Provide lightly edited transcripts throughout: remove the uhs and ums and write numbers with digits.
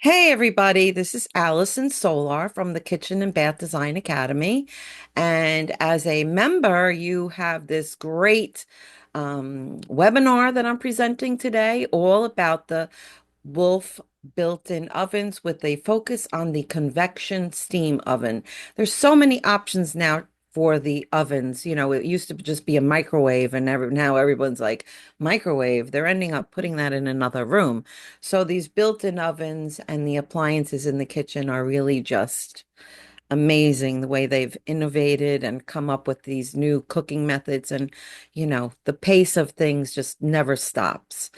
Hey everybody, this is Alison Solar from the Kitchen and Bath Design Academy. And as a member, you have this great webinar that I'm presenting today, all about the Wolf built-in ovens with a focus on the convection steam oven. There's so many options now for the ovens. You know, it used to just be a microwave, and now everyone's like, microwave. They're ending up putting that in another room. So these built-in ovens and the appliances in the kitchen are really just amazing the way they've innovated and come up with these new cooking methods. And, the pace of things just never stops.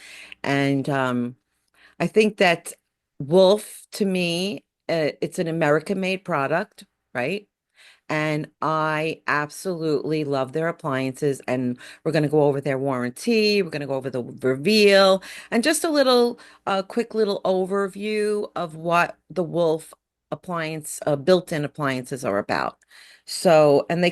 And I think that Wolf, to me, it's an American-made product, right? And I absolutely love their appliances. And we're going to go over their warranty. We're going to go over the reveal and just a quick little overview of what the Wolf built-in appliances are about. So, and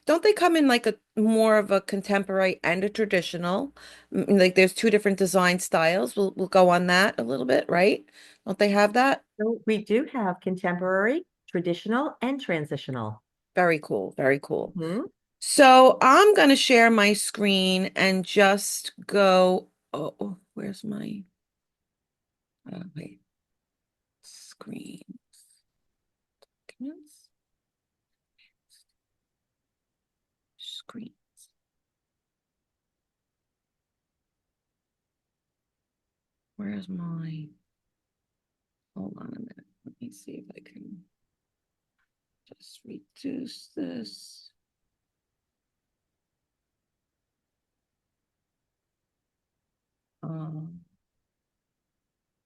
don't they come in like a more of a contemporary and a traditional? Like there's two different design styles. We'll go on that a little bit, right? Don't they have that? So we do have contemporary, traditional, and transitional. Very cool. Very cool. Hmm. So I'm going to share my screen and just go. Where's my wait, screen? Documents? Screen. Where's my? Hold on a minute. Let me see if I can just reduce this. Um,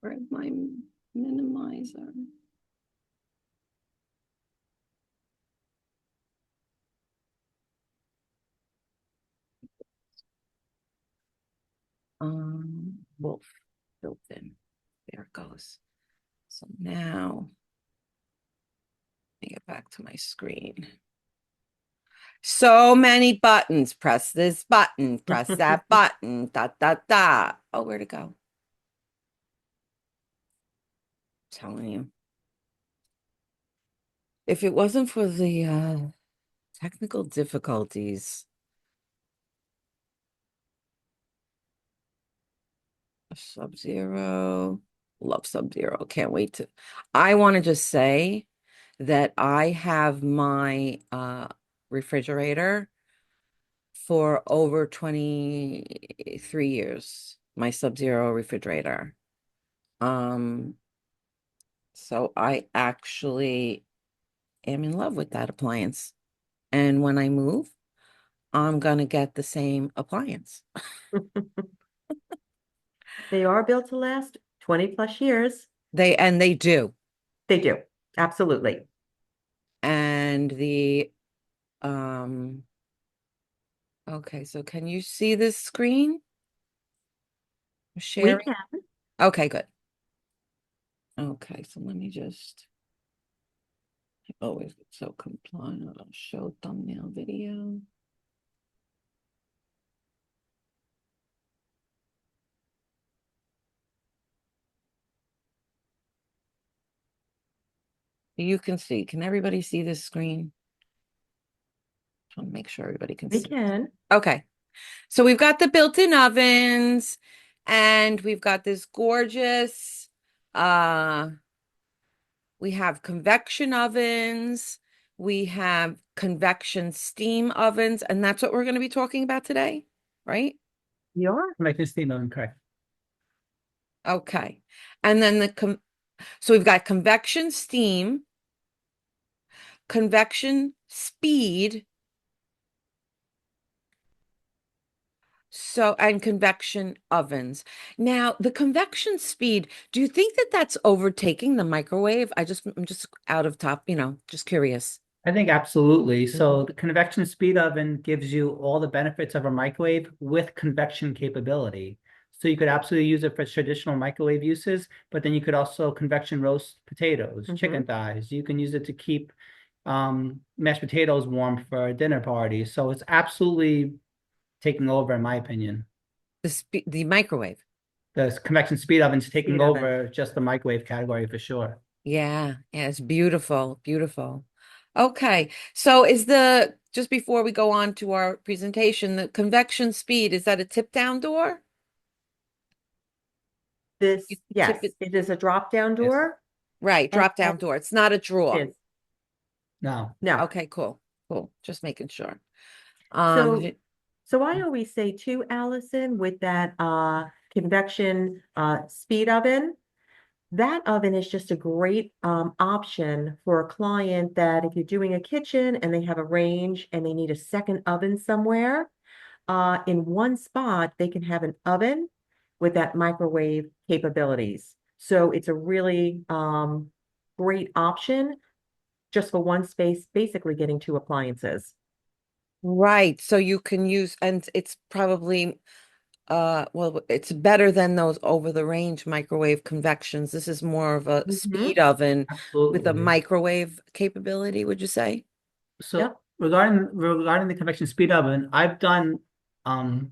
where's my minimizer? Wolf built in. There it goes. So now, let me get back to my screen. So many buttons. Press this button, press that button, da da da. Oh, where'd it go? Telling you. If it wasn't for the technical difficulties, SubZero, love SubZero. Can't wait to. I want to just say that I have my refrigerator for over 23 years, my SubZero refrigerator. Um, so I actually am in love with that appliance. And when I move, I'm gonna get the same appliance. They are built to last 20 plus years. They do. They do. Absolutely. And the um okay, so can you see this screen? We Sharing? can. Okay, good. Okay, so let me just I always get so compliant. I'll show thumbnail video. You can see. Can everybody see this screen? Just want to make sure everybody can We see. can. Okay. So we've got the built-in ovens and we've got this gorgeous uh we have convection ovens, we have convection steam ovens, and that's what we're going to be talking about today, right? You are. Convection steam oven, correct. Okay. And then so we've got convection steam, convection speed, so, and convection ovens. Now, the convection speed, do you think that that's overtaking the microwave? I'm just out of top, just curious. I think absolutely. Mhm. So the convection speed oven gives you all the benefits of a microwave with convection capability. So you could absolutely use it for traditional microwave uses, but then you could also convection roast potatoes, chicken Mhm. thighs. You can use it to keep mashed potatoes warm for a dinner party. So it's absolutely taking over, in my opinion. The microwave. the convection speed oven's taking Speed oven. over just the microwave category for sure. Yeah, yeah, it's beautiful, beautiful. Okay, so is the just before we go on to our presentation, the convection speed, is that a tip down door? You tip Yes, it, it is a drop-down Yes. door. right, And drop down door. It's not a it drawer. is, No. no. Okay, cool, cool. Just making sure. So, Y- so I always say too, Allison, with that convection speed oven, that oven is just a great option for a client that if you're doing a kitchen and they have a range and they need a second oven somewhere, in one spot, they can have an oven with that microwave capabilities. So it's a really great option just for one space, basically getting two appliances. right, so you can use, and it's probably well, it's better than those over the range microwave convections. This is more of a Hmm. speed oven with a Absolutely. microwave capability, would you say? So Yep. regarding the convection speed oven, I've done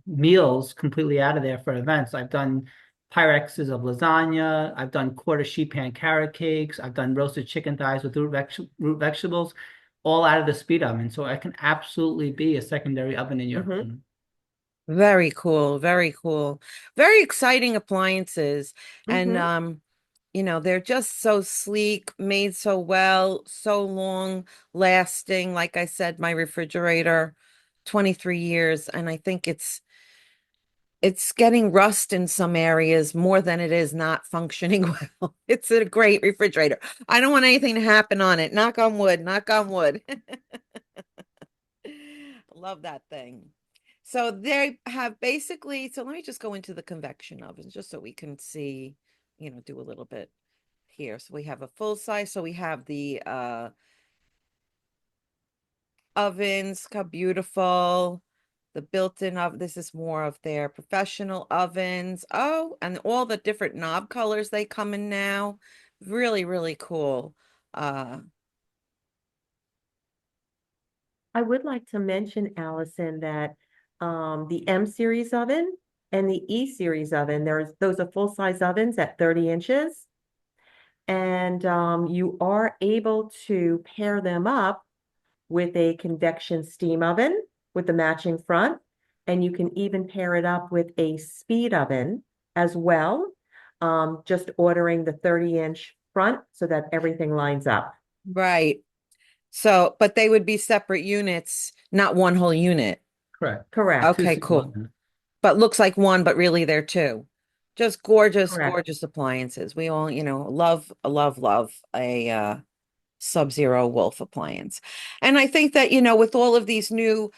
meals completely out of there for events. I've done Pyrexes of lasagna. I've done quarter sheet pan carrot cakes. I've done roasted chicken thighs with root vegetables, all out of the speed oven. So it can absolutely be a secondary oven in your Hmm. home. Very cool, very cool. Very exciting appliances. And Hmm. they're just so sleek, made so well, so long lasting. Like I said, my refrigerator, 23 years, and I think it's getting rust in some areas more than it is not functioning well. It's a great refrigerator. I don't want anything to happen on it. Knock on wood, knock on wood. Love that thing. So they have basically, so let me just go into the convection ovens just so we can see, do a little bit here. So we have a full size. So we have the ovens, how beautiful. The built-in oven. This is more of their professional ovens. Oh, and all the different knob colors they come in now. Really, really cool. Uh, I would like to mention, Allison, that the M series oven and the E series oven, those are full-size ovens at 30 inches. And you are able to pair them up with a convection steam oven with the matching front. And you can even pair it up with a speed oven as well. Just ordering the 30-inch front so that everything lines up. right. So, but they would be separate units, not one whole unit. Correct. Correct. Two Okay, seat cool. one. But looks like one, but really they're two. Just gorgeous, Correct. gorgeous appliances. We all, love, love, love a SubZero Wolf appliance. And I think that, with all of these new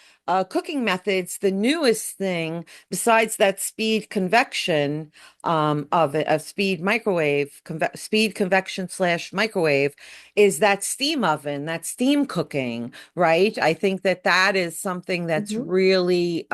cooking methods, the newest thing, besides that speed convection of it, a speed microwave, speed convection slash microwave, is that steam oven, that steam cooking, right? I think that that is something that's Mhm. really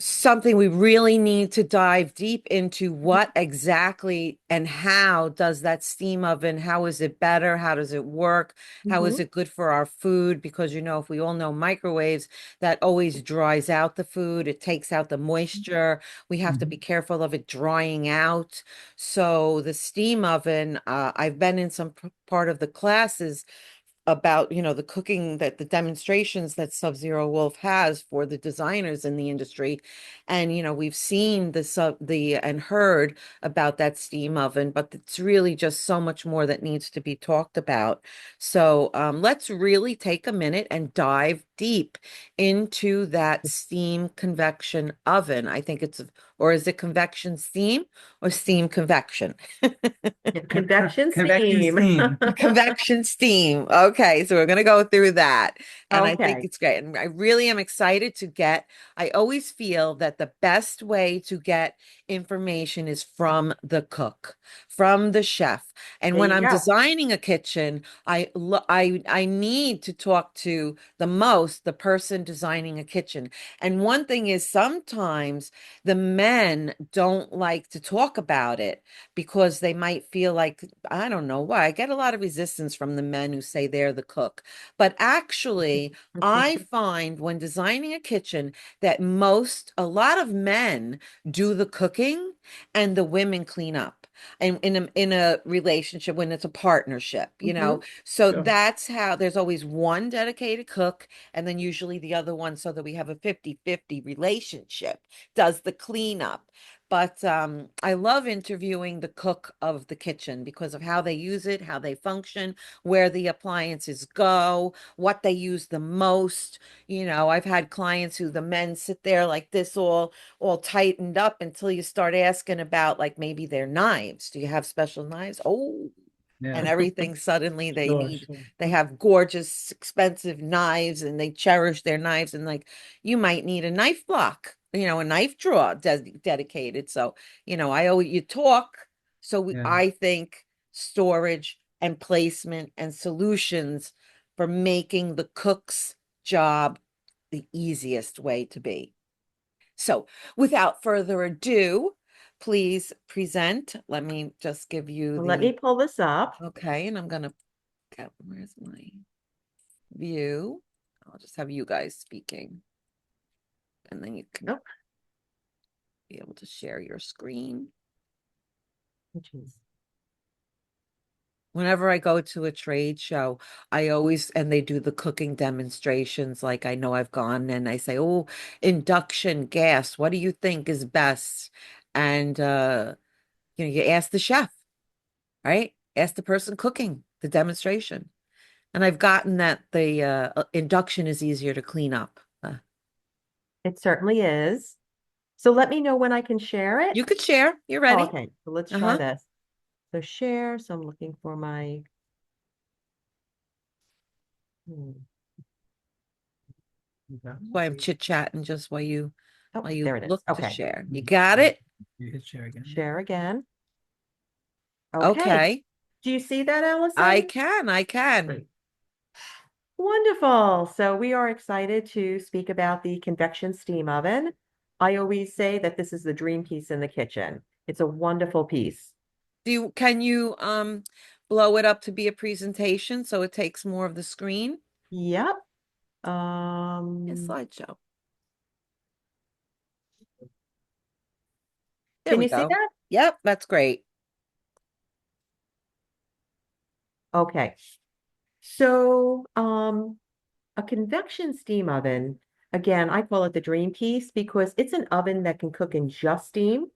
something we really need to dive deep into. What exactly and how does that steam oven, how is it better? How does it work? How is Mhm. it good for our food? Because, if we all know microwaves, that always dries out the food. It takes out the moisture. We have to be Mhm. careful of it drying out. So the steam oven, I've been in some part of the classes about the cooking, that the demonstrations that SubZero Wolf has for the designers in the industry, and we've seen and heard about that steam oven, but it's really just so much more that needs to be talked about. So let's really take a minute and dive deep into that steam convection oven. I think or is it convection steam or steam convection? Yeah, convection Convection steam. steam. Convection steam. Okay, so we're going to go through that. And I think Okay. it's great. And I really am excited I always feel that the best way to get information is from the cook, from the chef. And There when you I'm go. designing a kitchen, I need to talk to the person designing a kitchen. And one thing is sometimes the men don't like to talk about it because they might feel like, I don't know why. I get a lot of resistance from the men who say they're the cook. But actually, personally, I find when designing a kitchen that a lot of men do the cooking and the women clean up. And in a relationship when it's a partnership, Mhm. So Sure. that's how there's always one dedicated cook and then usually the other one so that we have a 50-50 relationship does the cleanup. But I love interviewing the cook of the kitchen because of how they use it, how they function, where the appliances go, what they use the most. I've had clients who the men sit there like this all tightened up until you start asking about like maybe their knives. Do you have special knives? Oh, and Yeah. everything suddenly Sure, sure. they have gorgeous expensive knives and they cherish their knives and like you might need a knife block, a knife drawer dedicated. So I always you talk, so Yeah. I think storage and placement and solutions for making the cook's job the easiest way to be. So without further ado, please present. Let me just give you Let me pull this up. okay, and I'm gonna get, where's my view? I'll just have you guys speaking, and then you can Oh, be able to share your screen. geez. Whenever I go to a trade show, and they do the cooking demonstrations. Like I know I've gone and I say, oh, induction gas, what do you think is best? And, you ask the chef, right? Ask the person cooking the demonstration. And I've gotten that the induction is easier to clean up. It certainly is. So let me know when I can share it. You could share. You're Oh, ready. okay, so let's try Uh-huh. this. So share, so I'm looking for my, hmm. Okay. Why I'm chit-chatting just Oh, while you there it is. look to Okay, share. You got it? You hit share again. share again. Okay. Okay. Do you see that, I Allison? can. I can. Great. Wonderful. So we are excited to speak about the convection steam oven. I always say that this is the dream piece in the kitchen. It's a wonderful piece. Can you blow it up to be a presentation so it takes more of the screen? Yep. A slideshow. There Can we you see go. that? Yep, that's great. Okay. So, a convection steam oven, again, I call it the dream piece because it's an oven that can cook in just steam.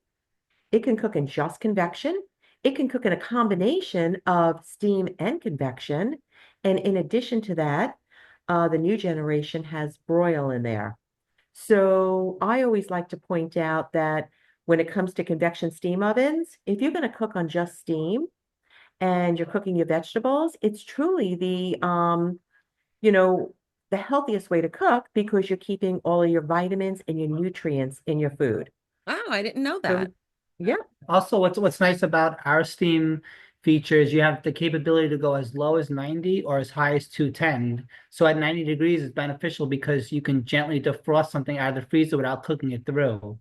It can cook in just convection. It can cook in a combination of steam and convection. And in addition to that, the new generation has broil in there. So I always like to point out that when it comes to convection steam ovens, if you're going to cook on just steam and you're cooking your vegetables, it's truly you know, the healthiest way to cook because you're keeping all of your vitamins and your nutrients in your food. Oh, I didn't know So, that. yeah. Also, what's nice about our Steam features, you have the capability to go as low as 90 or as high as 210. So at 90 degrees, it's beneficial because you can gently defrost something out of the freezer without cooking it through.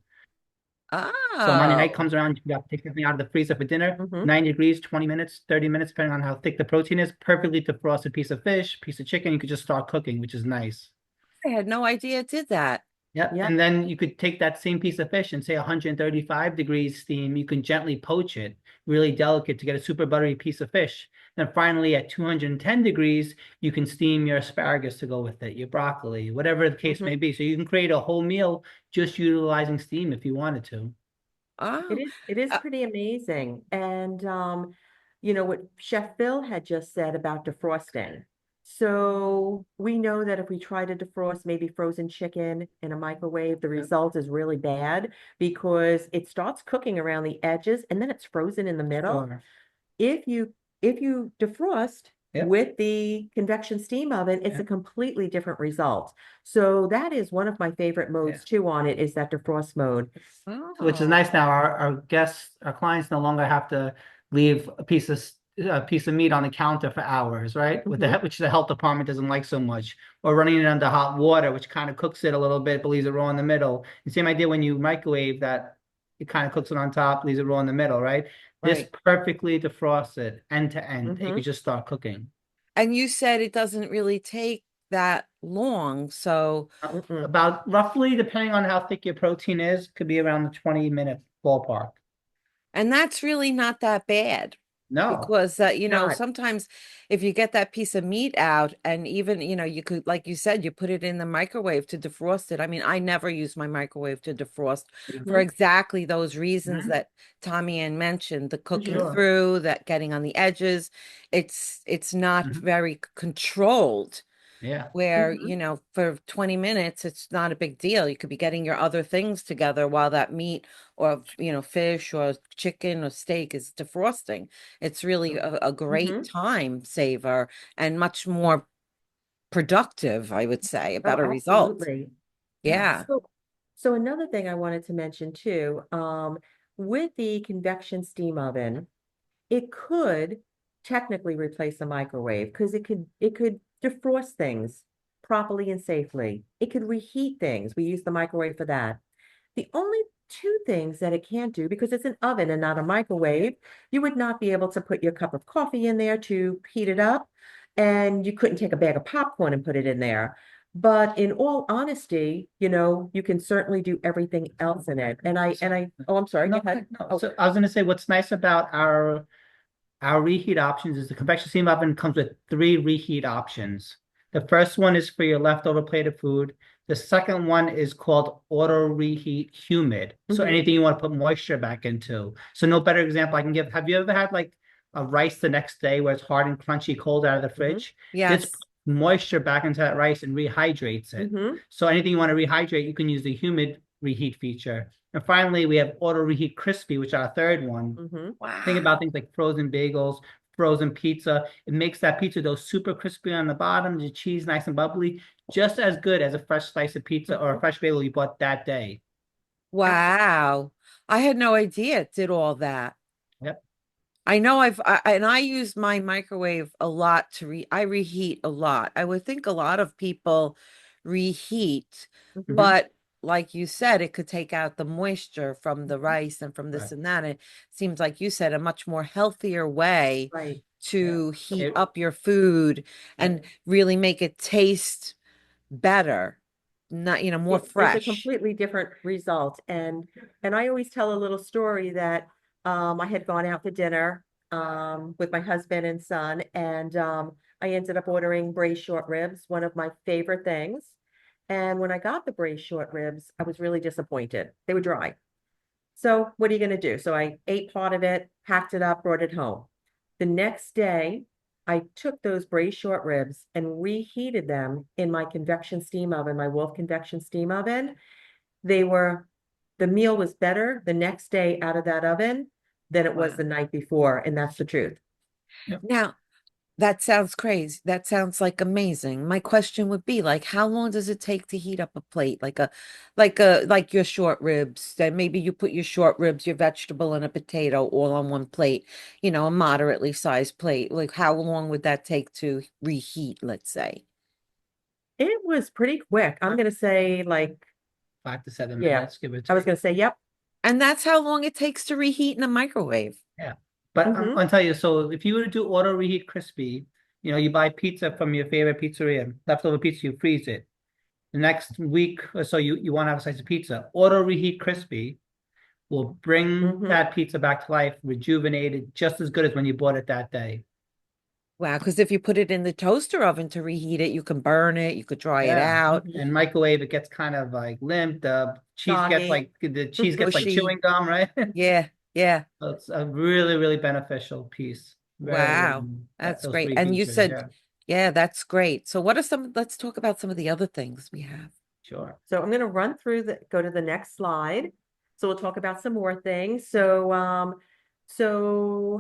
So Monday night Oh. comes around, you got to take something out of the freezer for dinner, Hmm. 90 degrees, 20 minutes, 30 minutes, depending on how thick the protein is, perfectly defrosted piece of fish, piece of chicken, you could just start cooking, which is nice. I had no idea it did that. Yep. Yep. And then you could take that same piece of fish and say 135 degrees steam. You can gently poach it, really delicate to get a super buttery piece of fish. Then finally at 210 degrees, you can steam your asparagus to go with it, your broccoli, whatever the case Hmm. may be. So you can create a whole meal just utilizing steam if you wanted to. Oh. It is Uh, pretty amazing. And what Chef Phil had just said about defrosting. So we know that if we try to defrost maybe frozen chicken in a microwave, the result is really bad because it starts cooking around the edges and then it's frozen in the middle. Sure. If you defrost Yep. with the convection steam oven, it's a Yep. completely different result. So that is one of my favorite modes Yeah. too on it is that defrost mode. Which is oh. nice now. Our guests, our clients no longer have to leave a piece of meat on the counter for hours, right? Mhm. Which the health department doesn't like so much, or running it under hot water, which kind of cooks it a little bit, but leaves it raw in the middle. The same idea when you microwave that, it kind of cooks it on top, leaves it raw in the middle, right? This Right. perfectly defrosts it end to end. You Mhm. could just start cooking. And you said it doesn't really take that long. So, Mm-mm. About roughly, depending on how thick your protein is, could be around the 20-minute ballpark. and that's really not that bad. No, Because It's not. sometimes if you get that piece of meat out and even, you could, like you said, you put it in the microwave to defrost it. I mean, I never use my microwave to defrost for Mhm. exactly those reasons Mhm. that Tomiann mentioned, the cooking Mhm. Sure. through, that getting on the edges. It's not Mhm. very controlled Yeah. where, Mhm. for 20 minutes, it's not a big deal. You could be getting your other things together while that meat or, fish or chicken or steak is defrosting. It's really a great Mhm. time saver and much more productive, I would say, a Oh, better result. absolutely. Yeah. Yeah. So another thing I wanted to mention too, with the convection steam oven, it could technically replace a microwave because it could defrost things properly and safely. It could reheat things. We use the microwave for that. The only two things that it can't do, because it's an oven and not a microwave, you would not be able to put your cup of coffee in there to heat it up, and you couldn't take a bag of popcorn and put it in there. But in all honesty, you can certainly do everything else in it. Oh, I'm sorry, go No, ahead. no. Oh, So I was going to say, what's nice about our reheat options is the convection steam oven comes with 3 reheat options. The first one is for your leftover plate of food. The second one is called auto reheat humid. So mhm, anything you want to put moisture back into. So no better example I can give. Have you ever had like a rice the next day where it's hard and crunchy cold out of the mhm, fridge? This puts Yes. moisture back into that rice and rehydrates it. mhm. So anything you want to rehydrate, you can use the humid reheat feature. And finally, we have auto reheat crispy, which is our third one. Mhm. Think about Wow. things like frozen bagels, frozen pizza. It makes that pizza dough super crispy on the bottom, the cheese nice and bubbly, just as good as a fresh slice of pizza or a Mhm. fresh bagel you bought that day. Absolutely. Wow. I had no idea it did all that. Yep. I know and I use my microwave a lot I reheat a lot. I would think a lot of people reheat, Mhm. Hmm. but like you said, it could take out the moisture from the rice and from this Right. and that. It seems like you said a much more healthier way Right. Yeah. to heat It, up your food yeah. and really make it taste better, not, more It's a fresh. completely different result. And I always tell a little story that I had gone out to dinner with my husband and son, and I ended up ordering braised short ribs, one of my favorite things. And when I got the braised short ribs, I was really disappointed. They were dry. So what are you going to do? So I ate part of it, packed it up, brought it home. The next day, I took those braised short ribs and reheated them in my convection steam oven, my Wolf convection steam oven. They were, the meal was better the next day out of that oven than it was Wow. the night before. And that's the truth. Yep. Now, that sounds crazy. That sounds like amazing. My question would be like, how long does it take to heat up a plate? Like your short ribs. Then maybe you put your short ribs, your vegetable, and a potato all on one plate, a moderately sized plate. Like how long would that take to reheat, let's say? It was pretty quick. I'm going to say like, 5 to 7 yeah, minutes, give or I was take. going to say, yep. And that's how long it takes to reheat in a microwave. Yeah. But Hmm. I'll tell you, so if you were to do auto reheat crispy, you buy pizza from your favorite pizzeria, leftover pizza, you freeze it. The next week or so, you want to have a slice of pizza. Auto reheat crispy will bring Hmm. that pizza back to life, rejuvenated, just as good as when you bought it that day. Wow, because if you put it in the toaster oven to reheat it, you can burn it, you could dry it Yeah. out, Hmm. And microwave, it gets kind of like limp. Soggy. The cheese gets like mushy. chewing gum, right? Yeah, yeah. So it's a really, really beneficial piece. Very, Wow, that's those great. three And you features. said, Yeah, yeah, that's great. So let's talk about some of the other things we have. sure. So I'm going to run through go to the next slide. So we'll talk about some more things. So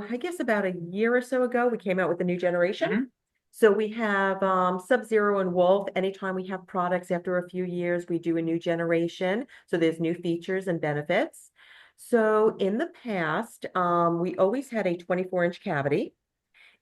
I guess about a year or so ago, we came out with a new generation. Mhm. So we have SubZero and Wolf. Anytime we have products after a few years, we do a new generation. So there's new features and benefits. So in the past, we always had a 24-inch cavity.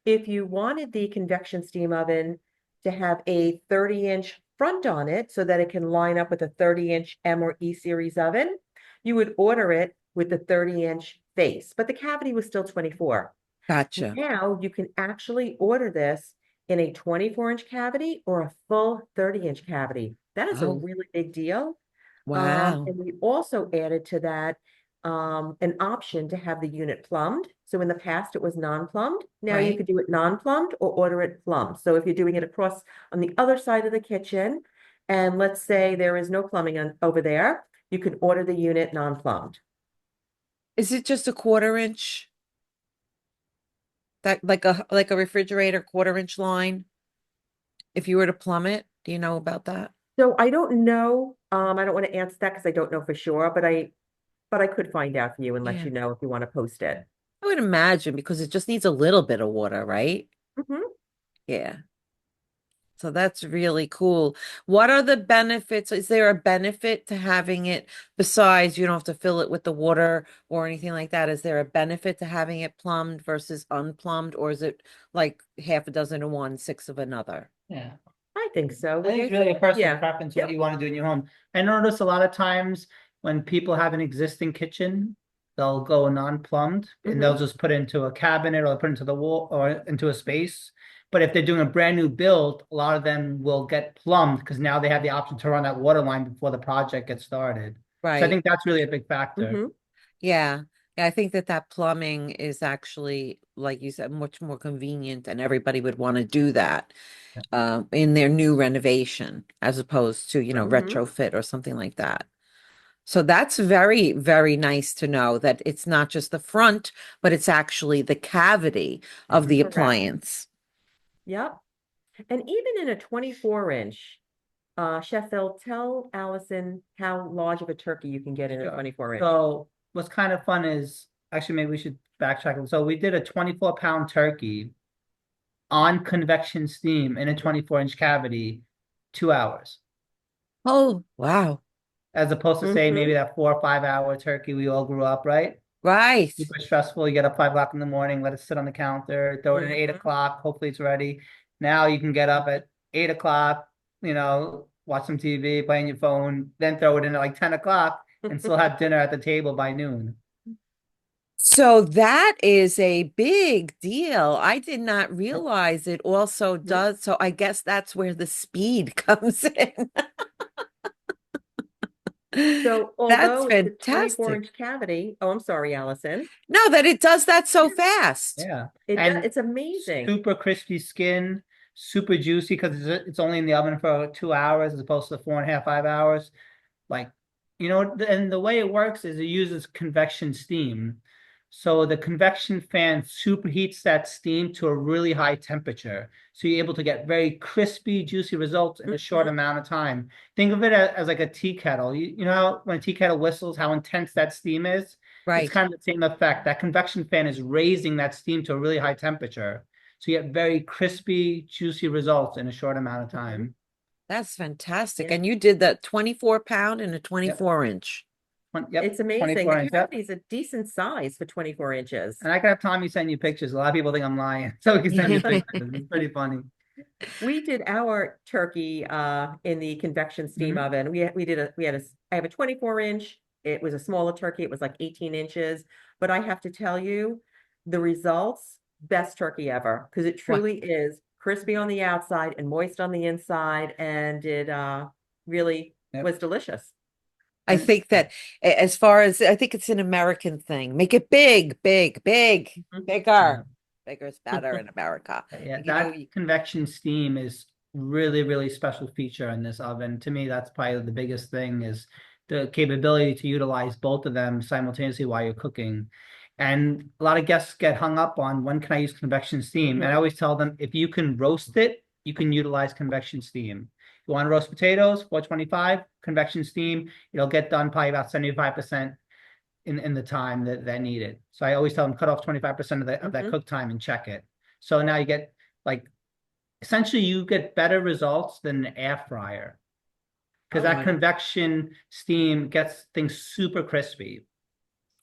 If you wanted the convection steam oven to have a 30-inch front on it so that it can line up with a 30-inch M or E series oven, you would order it with the 30-inch face, but the cavity was still 24. Gotcha. Now you can actually order this in a 24-inch cavity or a full 30-inch cavity. That is a Oh, really big deal. wow. And we also added to that an option to have the unit plumbed. So in the past, it was non-plumbed. Now you Right. could do it non-plumbed or order it plumbed. So if you're doing it across on the other side of the kitchen, and let's say there is no plumbing over there, you can order the unit non-plumbed. Is it just a 1/4 inch? That like a refrigerator 1/4 inch line? If you were to plumb it, do you know about that? So I don't know. I don't want to answer that because I don't know for sure, but I could find out for you and let Yeah. you know if you want to post it. I would imagine because it just needs a little bit of water, right? Mhm. Yeah. So that's really cool. What are the benefits? Is there a benefit to having it besides you don't have to fill it with the water or anything like that? Is there a benefit to having it plumbed versus unplumbed, or is it like half a dozen of one, six of another? Yeah. I think so. I What do think you it's really think? a personal Yeah. preference what Yep. you want to do in your home. I notice a lot of times when people have an existing kitchen, they'll go non-plumbed and they'll Hmm. just put it into a cabinet or put it into the wall or into a space. But if they're doing a brand new build, a lot of them will get plumbed because now they have the option to run that water line before the project gets started. So I Right. think that's really a big factor. Hmm. Yeah. Yeah, I think that that plumbing is actually, like you said, much more convenient, and everybody would want to do that in their new renovation as opposed to, Right. Hmm. retrofit or something like that. So that's very, very nice to know that it's not just the front, but it's actually the cavity of the Mhm. Correct. appliance. Yep. And even in a 24-inch, Chef Phil, tell Allison how large of a turkey you can get in a Sure. 24-inch. So what's kind of fun is actually maybe we should backtrack. So we did a 24-pound turkey on convection steam in a 24-inch cavity, 2 hours, Oh, wow. as opposed to say maybe Hmm. that 4 or 5 hour turkey we all grew up, right? Right. Super stressful. You get up 5 o'clock in the morning, let it sit on the counter, throw it in at eight Hmm. o'clock. Hopefully it's ready. Now you can get up at 8 o'clock, watch some TV, play on your phone, then throw it in at like 10 o'clock and still have dinner at the table by noon. So that is a big deal. I did not realize it also Hmm. does. So I guess that's where the speed comes in. So That's although it's a fantastic. 24-inch cavity, oh, I'm sorry, Allison. No, that it does that so Yeah. fast. Yeah. It does. And It's amazing. super crispy skin, super juicy because it's only in the oven for 2 hours as opposed to 4.5, 5 hours. Like, and the way it works is it uses convection steam. So the convection fan superheats that steam to a really high temperature. So you're able to get very crispy, juicy results in a short Hmm. amount of time. Think of it as like a tea kettle. You know how when a tea kettle whistles, how intense that steam is? It's Right. kind of the same effect. That convection fan is raising that steam to a really high temperature. So you get very crispy, juicy results in a short amount of Hmm. time. That's fantastic. Yeah. And you did that 24 pound and a Yep. 24 inch. Yep. It's amazing. 24 The inch. Yep. cavity is a decent size for 24 inches. And I can have Tommy send you pictures. A lot of people think I'm lying, so we can send you pictures. It's pretty funny. We did our turkey in the convection steam Mhm. oven. I have a 24-inch. It was a smaller turkey. It was like 18 inches. But I have to tell you, the results, best turkey ever, because it Wow. truly is crispy on the outside and moist on the inside, and it really Yep. was delicious. I And think that as far as I think it's an American thing. Make it big, big, big, yeah, bigger. Bigger is better in America. yeah, You know, that convection steam is really, really special feature in this oven. To me, that's probably the biggest thing is the capability to utilize both of them simultaneously while you're cooking. And a lot of guests get hung up on when can I use convection steam? And I Mhm. always tell them if you can roast it, you can utilize convection steam. If you want to roast potatoes, 425, convection steam, it'll get done probably about 75% in the time that needed. So I always tell them cut off 25% of that Mhm. cook time and check it. So now you get like essentially you get better results than an air fryer because Oh, that wow. convection steam gets things super crispy.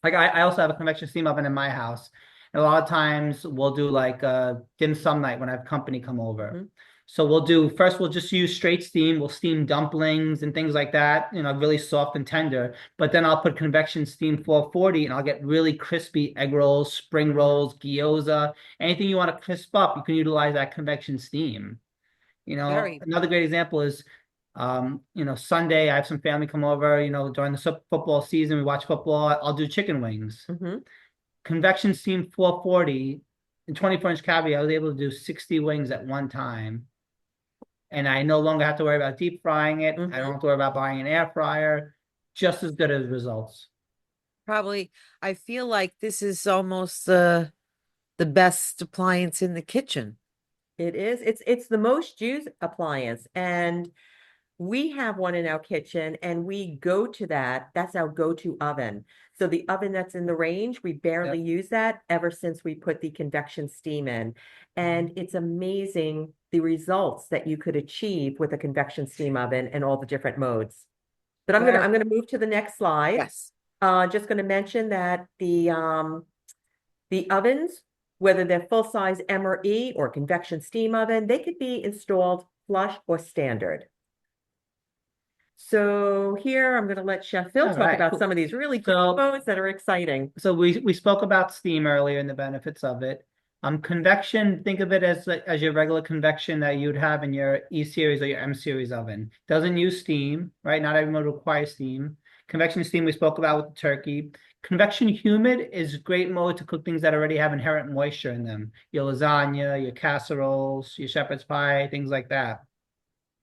Like I also have a convection steam oven in my house. And a lot of times we'll do like a dim sum night when I have company come over. Mhm. So we'll just use straight steam. We'll steam dumplings and things like that, really soft and tender. But then I'll put convection steam 440 and I'll get really crispy egg rolls, spring rolls, gyoza, anything you want to crisp up, you can utilize that convection steam. Very. Another great example is, Sunday I have some family come over, during the football season, we watch football, I'll do chicken wings. Hmm. Convection steam 440 and 24-inch cavity, I was able to do 60 wings at one time. And I no longer have to worry about deep frying it. I don't have to worry about buying an air fryer. Just as good as results. Probably, I feel like this is almost the best appliance in the kitchen. It is. It's the most used appliance, and we have one in our kitchen, and we go to that. That's our go-to oven. So the oven that's in the range, we barely Yep. use that ever since we put the convection steam in. And it's amazing the results that you could achieve with a convection steam oven and all the different modes. But I'm gonna move to the next slide. Yes. Just gonna mention that the ovens, whether they're full-size M or E or convection steam oven, they could be installed flush or standard. So here I'm going to let Chef Phil All talk right, about cool. some of these really great So, modes that are exciting. so we spoke about steam earlier and the benefits of it. Convection, think of it as your regular convection that you'd have in your E series or your M series oven. Doesn't use steam, right? Not every mode requires steam. Convection steam we spoke about with the turkey. Convection humid is a great mode to cook things that already have inherent moisture in them. Your lasagna, your casseroles, your shepherd's pie, things like that.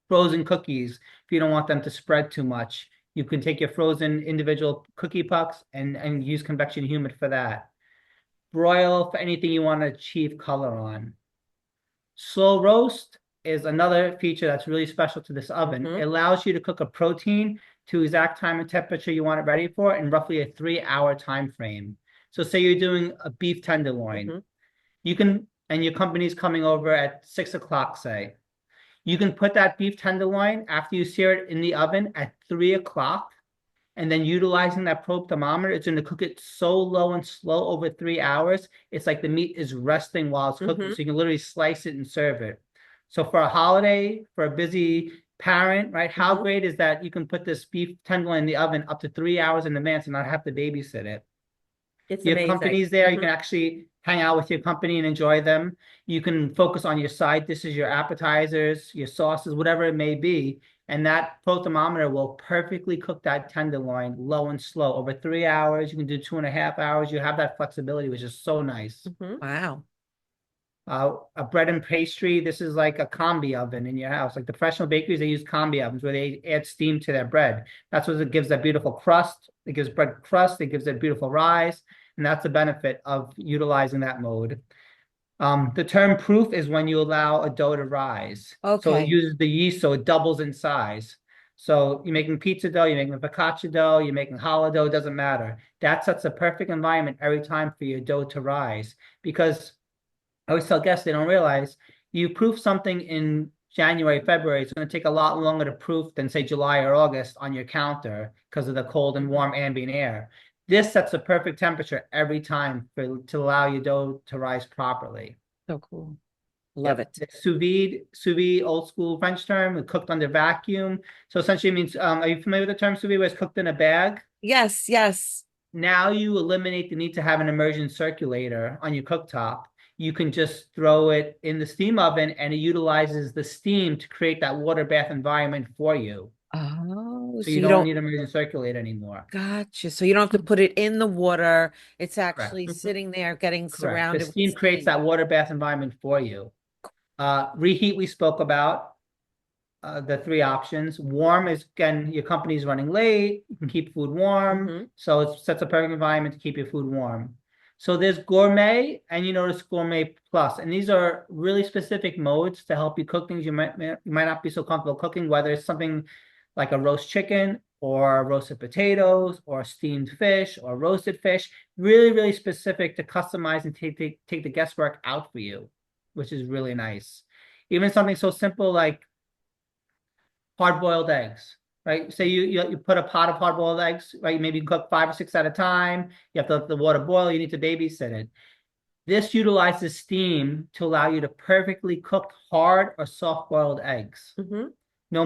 Frozen cookies, if you don't want them to spread too much, you can take your frozen individual cookie pucks and use convection humid for that. Broil for anything you want to achieve color on. Slow roast is another feature that's really special to this oven. It allows you to cook a protein to exact time and temperature you want it ready for in roughly a 3-hour time frame. So say you're doing a beef tenderloin, and your company's coming over at 6 o'clock, say. You can put that beef tenderloin after you sear it in the oven at 3 o'clock, and then utilizing that probe thermometer, it's going to cook it so low and slow over 3 hours. It's like the meat is resting while it's cooking. So you can literally slice it and serve it. So for a holiday, for a busy parent, right? How great is that you can put this beef tenderloin in the oven up to 3 hours in advance and not have to babysit it? It's You have amazing. companies there, you can actually hang out with your company and enjoy them. You can focus on your side dishes, your appetizers, your sauces, whatever it may be. And that probe thermometer will perfectly cook that tenderloin low and slow over 3 hours. You can do 2.5 hours. You have that flexibility, which is so nice. Wow. A bread and pastry, this is like a combi oven in your house. Like the professional bakeries, they use combi ovens where they add steam to their bread. That's what it gives that beautiful crust. It gives bread crust. It gives it beautiful rise. And that's the benefit of utilizing that mode. The term proof is when you allow a dough to rise. So it Okay. uses the yeast, so it doubles in size. So you're making pizza dough, you're making focaccia dough, you're making challah dough, it doesn't matter. That sets a perfect environment every time for your dough to rise. Because I always tell guests they don't realize you proof something in January, February, it's going to take a lot longer to proof than say July or August on your counter because of the cold and warm ambient air. This sets a perfect temperature every time to allow your dough to rise properly. So cool. Love it. Sous vide, old school French term, cooked under vacuum. So essentially it means, are you familiar with the term sous vide, where it's cooked in a bag? Yes, yes. Now you eliminate the need to have an immersion circulator on your cooktop. You can just throw it in the steam oven and it utilizes the steam to create that water bath environment for you. Oh, So so you you don't don't, need an immersion circulator anymore. gotcha. So you don't have to put it in the water. It's Correct. actually sitting there getting Correct. The surrounded with steam creates steam. that water bath environment for you. Reheat we spoke about. The three options. Warm is, again, your company's running late, you can keep food warm. So it sets a perfect environment to keep your food warm. So there's gourmet and you notice gourmet plus, and these are really specific modes to help you cook things you might not be so comfortable cooking, whether it's something like a roast chicken or roasted potatoes or steamed fish or roasted fish. Really, really specific to customize and take the guesswork out for you, which is really nice. Even something so simple like hard-boiled eggs, right? Say you put a pot of hard-boiled eggs, right? Maybe you cook 5 or 6 at a time. You have to let the water boil. You need to babysit it. This utilizes steam to allow you to perfectly cook hard or soft-boiled eggs. Mm-hmm. No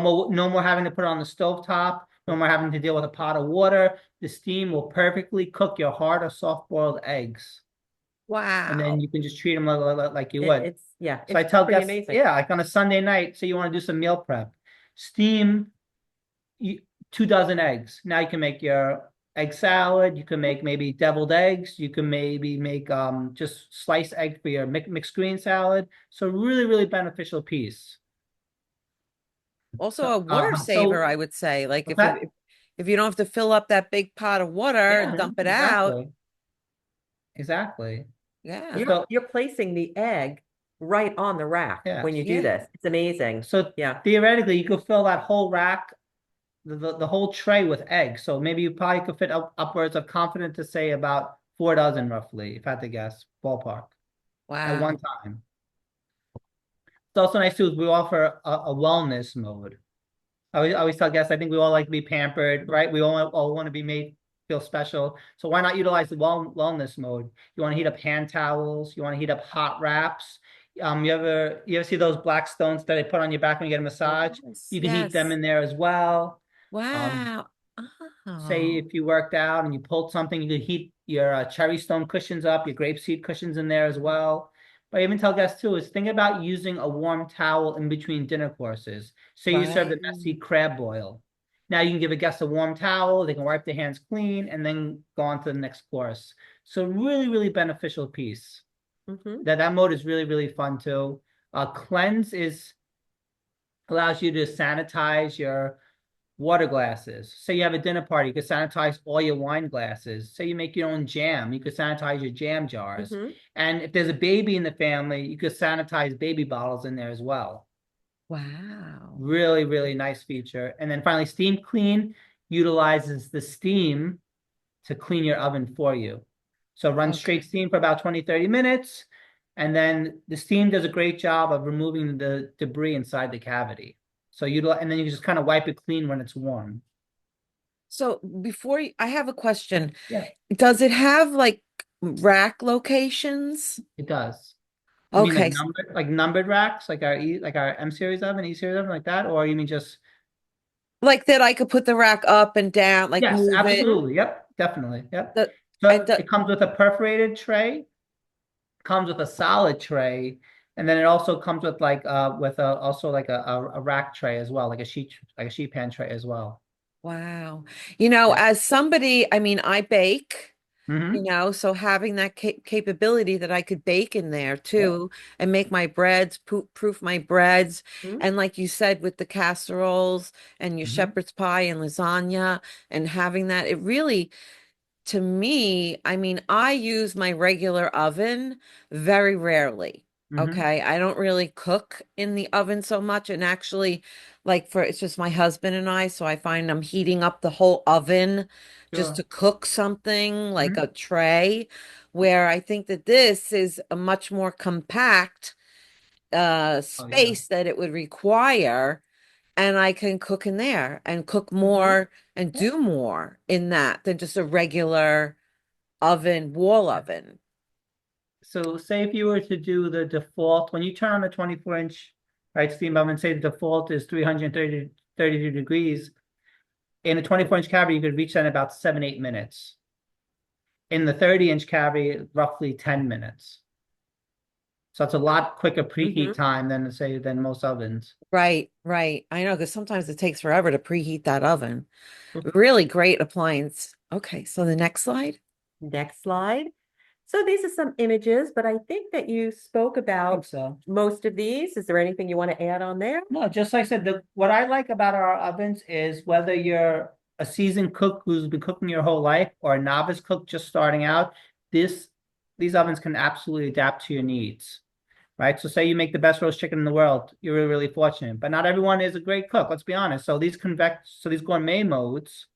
more having to put it on the stovetop, no more having to deal with a pot of water. The steam will perfectly cook your hard or soft-boiled eggs. And then Wow. you can just treat them like you It, would. it's yeah, So I it's tell pretty guests, amazing. yeah, like on a Sunday night, so you want to do some meal prep. Steam 2 dozen eggs. Now you can make your egg salad. You can make maybe deviled eggs. You can maybe make just sliced egg for your mixed green salad. So really, really beneficial piece. Also So, a water saver, I would say. Like what's that? if you don't have to fill up that big pot of water and Yeah, dump it out. exactly. Exactly. Yeah. You're So you're placing the egg right on the rack yeah. when you do Yeah. this. It's amazing. So Yeah. theoretically, you could fill that whole rack, the whole tray with eggs. So maybe you probably could fit upwards of confident to say about 4 dozen roughly, if I had to guess, ballpark, at one Wow. time. It's also nice too, is we offer a wellness mode. I always tell guests, I think we all like to be pampered, right? We all want to be made feel special. So why not utilize the wellness mode? You want to heat up hand towels, you want to heat up hot wraps. You ever see those black stones that they put on your back when you get a massage? Yes. You can heat them Yes. in there as well. Um, Wow. Say Oh, if you worked out and you pulled something, you could heat your cherry stone cushions up, your grapeseed cushions in there as well. But I even tell guests too is think about using a warm towel in between dinner courses. Say you serve right. the messy crab boil. Now you can give a guest a warm towel, they can wipe their hands clean, and then go on to the next course. So really, really beneficial piece. Mm-hmm. That mode is really, really fun too. Cleanse is allows you to sanitize your water glasses. Say you have a dinner party, you could sanitize all your wine glasses. Say you make your own jam, you could sanitize your jam jars. Mm-hmm. And if there's a baby in the family, you could sanitize baby bottles in there as well. Wow. Really, really nice feature. And then finally, Steam Clean utilizes the steam to clean your oven for you. So run straight Okay. steam for about 20, 30 minutes. And then the steam does a great job of removing the debris inside the cavity. So and then you can just kind of wipe it clean when it's warm. So I have a question. Yeah, Does it have like rack locations? it does. You mean Okay. like numbered racks, like our M series oven, E series oven, like that, or you mean just Like that I could put the rack up and down, like yes, move it. Mm-hmm. absolutely. Yep, definitely. Yep. The, and So the, it comes with a perforated tray, comes with a solid tray, and then it also comes with like with a also like a rack tray as well, like a sheet pan tray as well. wow. Yeah. As somebody, I mean, I bake. Mm-hmm. So having that capability that I could bake in there Yep. too and make my breads, proof my breads. Mm-hmm. And like you said, with the casseroles and your Mm-hmm. shepherd's pie and lasagna and having that, it really, to me, I mean, I use my regular oven very rarely. Mm-hmm. Okay. I don't really cook in the oven so much. And actually, it's just my husband and I. So I find I'm heating up the whole oven just Sure. to cook something like Mm-hmm. a tray, where I think that this is a much more compact Oh yeah. space that it would require. And I can cook in there and cook Mm-hmm. more and Yep. do more in that than just a regular wall oven. So say if you were to do the default, when you turn on the 24-inch, right, steam oven, say the default is 332 degrees, in a 24-inch cavity, you could reach that in about 7, 8 minutes. In the 30-inch cavity, roughly 10 minutes. So it's a lot quicker Mm-hmm. preheat time than most ovens. Right, right. I know because sometimes it takes forever to preheat that oven. Really great appliance. Okay, so the next slide. Next slide. So these are some images, but I think that you spoke I think about so. most of these. Is there anything you want to add on there? No, just like I said, what I like about our ovens is whether you're a seasoned cook who's been cooking your whole life or a novice cook just starting out, this these ovens can absolutely adapt to your needs. Right? So say you make the best roast chicken in the world, you're really, really fortunate. But not everyone is a great cook, let's be honest. So these gourmet modes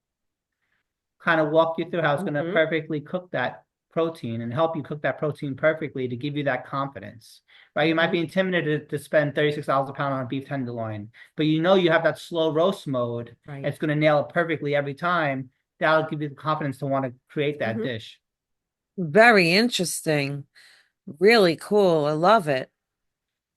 kind of walk you through how it's going to Mm-hmm. perfectly cook that protein and help you cook that protein perfectly to give you that confidence. Right? You might Mm-hmm. be intimidated to spend $36 a pound on a beef tenderloin, but you know you have that slow roast mode. Right. It's going to nail it perfectly every time. That'll give you the confidence to want to create that Mm-hmm. dish. Very interesting. Really cool. I love it.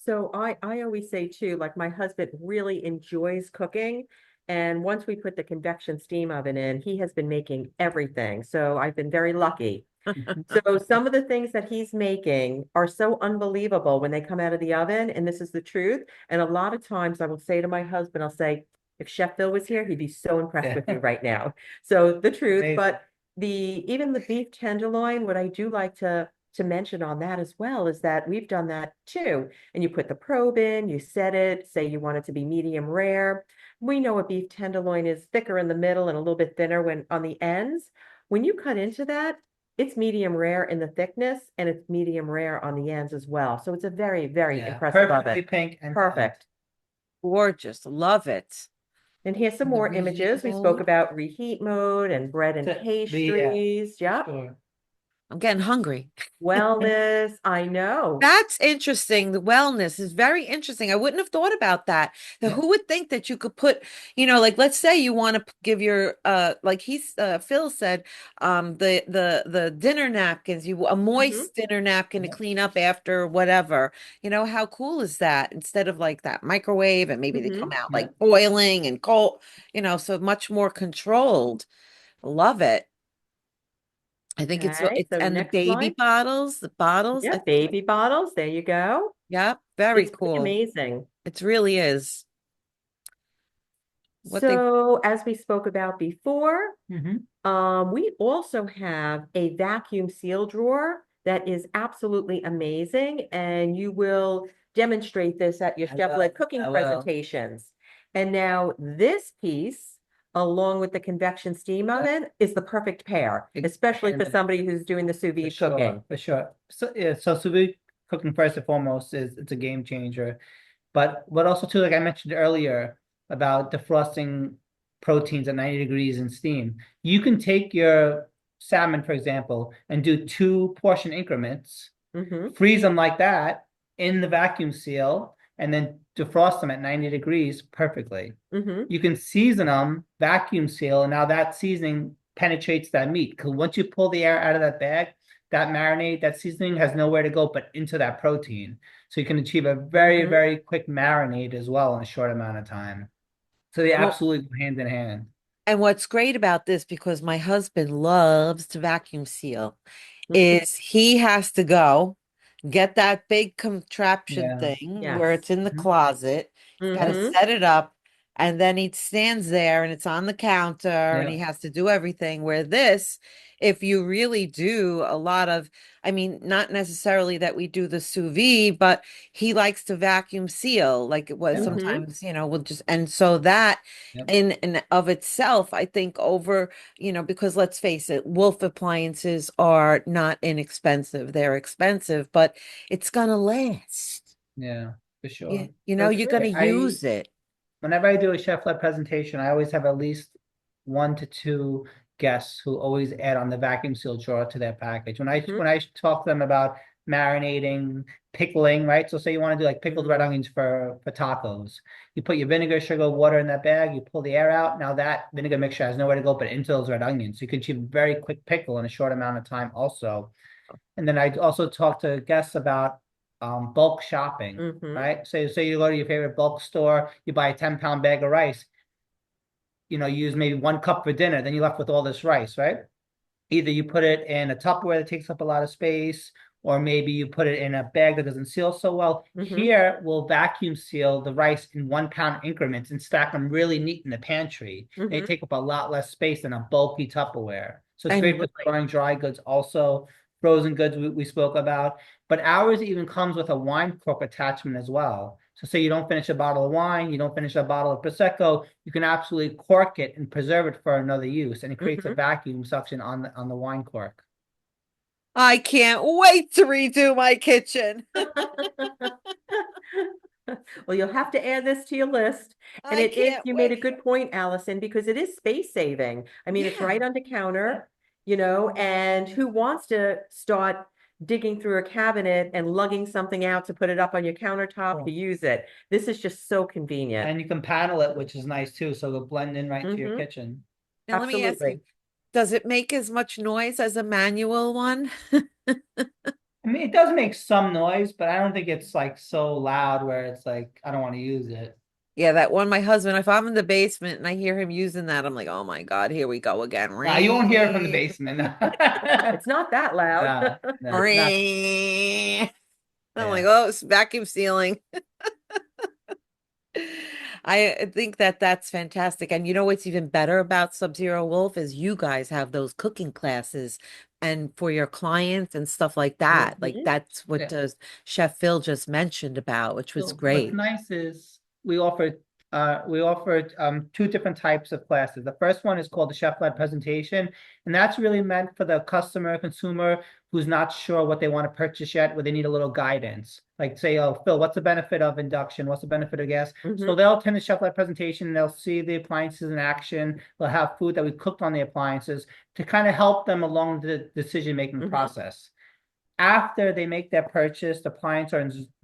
So I always say too, like my husband really enjoys cooking. And once we put the convection steam oven in, he has been making everything. So I've been very lucky. Mhm. So some of the things that he's making are so unbelievable when they come out of the oven, and this is the truth. And a lot of times I will say to my husband, I'll say, if Chef Phil was here, he'd be so impressed with you Yeah. right now. So the truth, Amazing. but even the beef tenderloin, what I do like to mention on that as well is that we've done that too. And you put the probe in, you set it, say you want it to be medium rare. We know a beef tenderloin is thicker in the middle and a little bit thinner when on the ends. When you cut into that, it's medium rare in the thickness and it's medium rare on the ends as well. So it's a very, very Yeah, impressive perfectly oven. pink and to end. Perfect. Gorgeous. Love it. And here's some And the more reheat images. We spoke mode. about reheat mode and bread and Yeah, pastries. Yep. sure. I'm getting hungry. Wellness. I know. That's interesting. The wellness is very interesting. I wouldn't have thought about that. Now, Yeah. who would think that you could put, like let's say you want to give your like Phil said, the dinner napkins, you a Hmm. moist dinner napkin to Yeah. clean up after whatever. How cool is that? Instead of like that microwave and maybe they come Hmm. out Yeah. like boiling and cold, so much more controlled. Love it. I think Okay. it's So and the next baby slide. bottles, the bottles, Yeah, I think baby bottles. There you go. yeah, very It's pretty cool. amazing. It really is. What they So as we spoke about before, Hmm. we also have a vacuum seal drawer that is absolutely amazing, and you will demonstrate this at your I chef-led will. cooking I will. presentations. And now this piece, along with the convection steam Yeah. oven, is the perfect pair, It- especially And for the, somebody who's doing the sous for vide sure, cooking. for sure. So yeah, so sous vide cooking first and foremost is it's a game changer. But what also too, like I mentioned earlier about defrosting proteins at 90 degrees in steam, you can take your salmon, for example, and do 2 portion increments, Mm-hmm, freeze them like that in the vacuum seal, and then defrost them at 90 degrees perfectly. mm-hmm, You can season them, vacuum seal, and now that seasoning penetrates that meat. Because once you pull the air out of that bag, that marinade, that seasoning has nowhere to go but into that protein. So you can achieve a very, mm-hmm. very quick marinade as well in a short amount of time. So they well, absolutely go hand in hand. and what's great about this, because my husband loves to vacuum seal, is he has to go get that big contraption Yeah. thing where Yes. it's in the Mhm. closet. He's got to Yep. Mm-hmm, set it up, and then he stands there and it's on the counter and he Yep. has to do everything. Where this, if you really do a lot of, I mean, not necessarily that we do the sous vide, but he likes to vacuum seal, like it was Yeah. mm-hmm, sometimes, we'll just, and so that Yep. in and of itself, I think over because let's face it, Wolf appliances are not inexpensive. They're expensive, but it's gonna last. Yeah. For You, sure. you know, so you're gonna true. I use it. whenever I do a chef-led presentation, I always have at least 1 to 2 guests who always add on the vacuum seal drawer to their package. When I Mm-hmm, when I talk to them about marinating, pickling, right? So say you want to do like pickled red mm-hmm, onions for tacos. You put your vinegar, sugar, water in that bag, you pull the air out. Now that vinegar mixture has nowhere to go but into those red onions. So you can achieve a very quick pickle in a short amount of time also. And then I also talk to guests about bulk shopping, mm-hmm, right? Say you go to your favorite bulk store, you buy a 10-pound bag of rice, use maybe 1 cup for dinner, then you're left with all this rice, right? Either you put it in a Tupperware that takes up a lot of space, or maybe you put it in a bag that doesn't seal so well. mm-hmm, Here, we'll vacuum seal the rice in 1 pound increments and stack them really neat in the pantry. They mm-hmm. take up a lot less space than a bulky Tupperware. So it's great And for storing dry goods, also frozen goods we spoke about. But ours even comes with a wine cork attachment as well. So say you don't finish a bottle of wine, you don't finish a bottle of Prosecco, you can absolutely cork it and preserve it for another use. And it creates a Mm-hmm. vacuum suction on the wine cork. I can't wait to redo my kitchen. Well, you'll have to add this to your list. And I can't you made a wait. good point, Allison, because it is space saving. I mean, it's Yeah. right under counter, and who wants to start digging through a cabinet and lugging something out to put it up on your countertop to Cool. use it? This is just so convenient. And you can panel it, which is nice too. So it'll blend in right into your Hmm. kitchen. Now let me ask you, Absolutely. does it make as much noise as a manual one? I mean, it does make some noise, but I don't think it's like so loud where it's like, I don't want to use it. Yeah, that one, my husband, if I'm in the basement and I hear him using that, I'm like, oh my God, here we go again. Nah, you won't hear it from the Ring, basement. It's not that loud. No, no, not, ring. I'm like, yeah. oh, it's vacuum sealing. I think that that's fantastic. And you know what's even better about SubZero Wolf is you guys have those cooking classes and for your clients and stuff like that. Like Mhm. that's what Yeah. Chef Phil just mentioned about, which was So what's great. nice is we offered two different types of classes. The first one is called the chef-led presentation, and that's really meant for the customer consumer who's not sure what they want to purchase yet, where they need a little guidance. Like say, oh, Phil, what's the benefit of induction? What's the benefit of gas? So Mhm. they'll attend the chef-led presentation and they'll see the appliances in action. They'll have food that we cooked on the appliances to kind of help them along the decision-making Mhm. process. After they make their purchase, the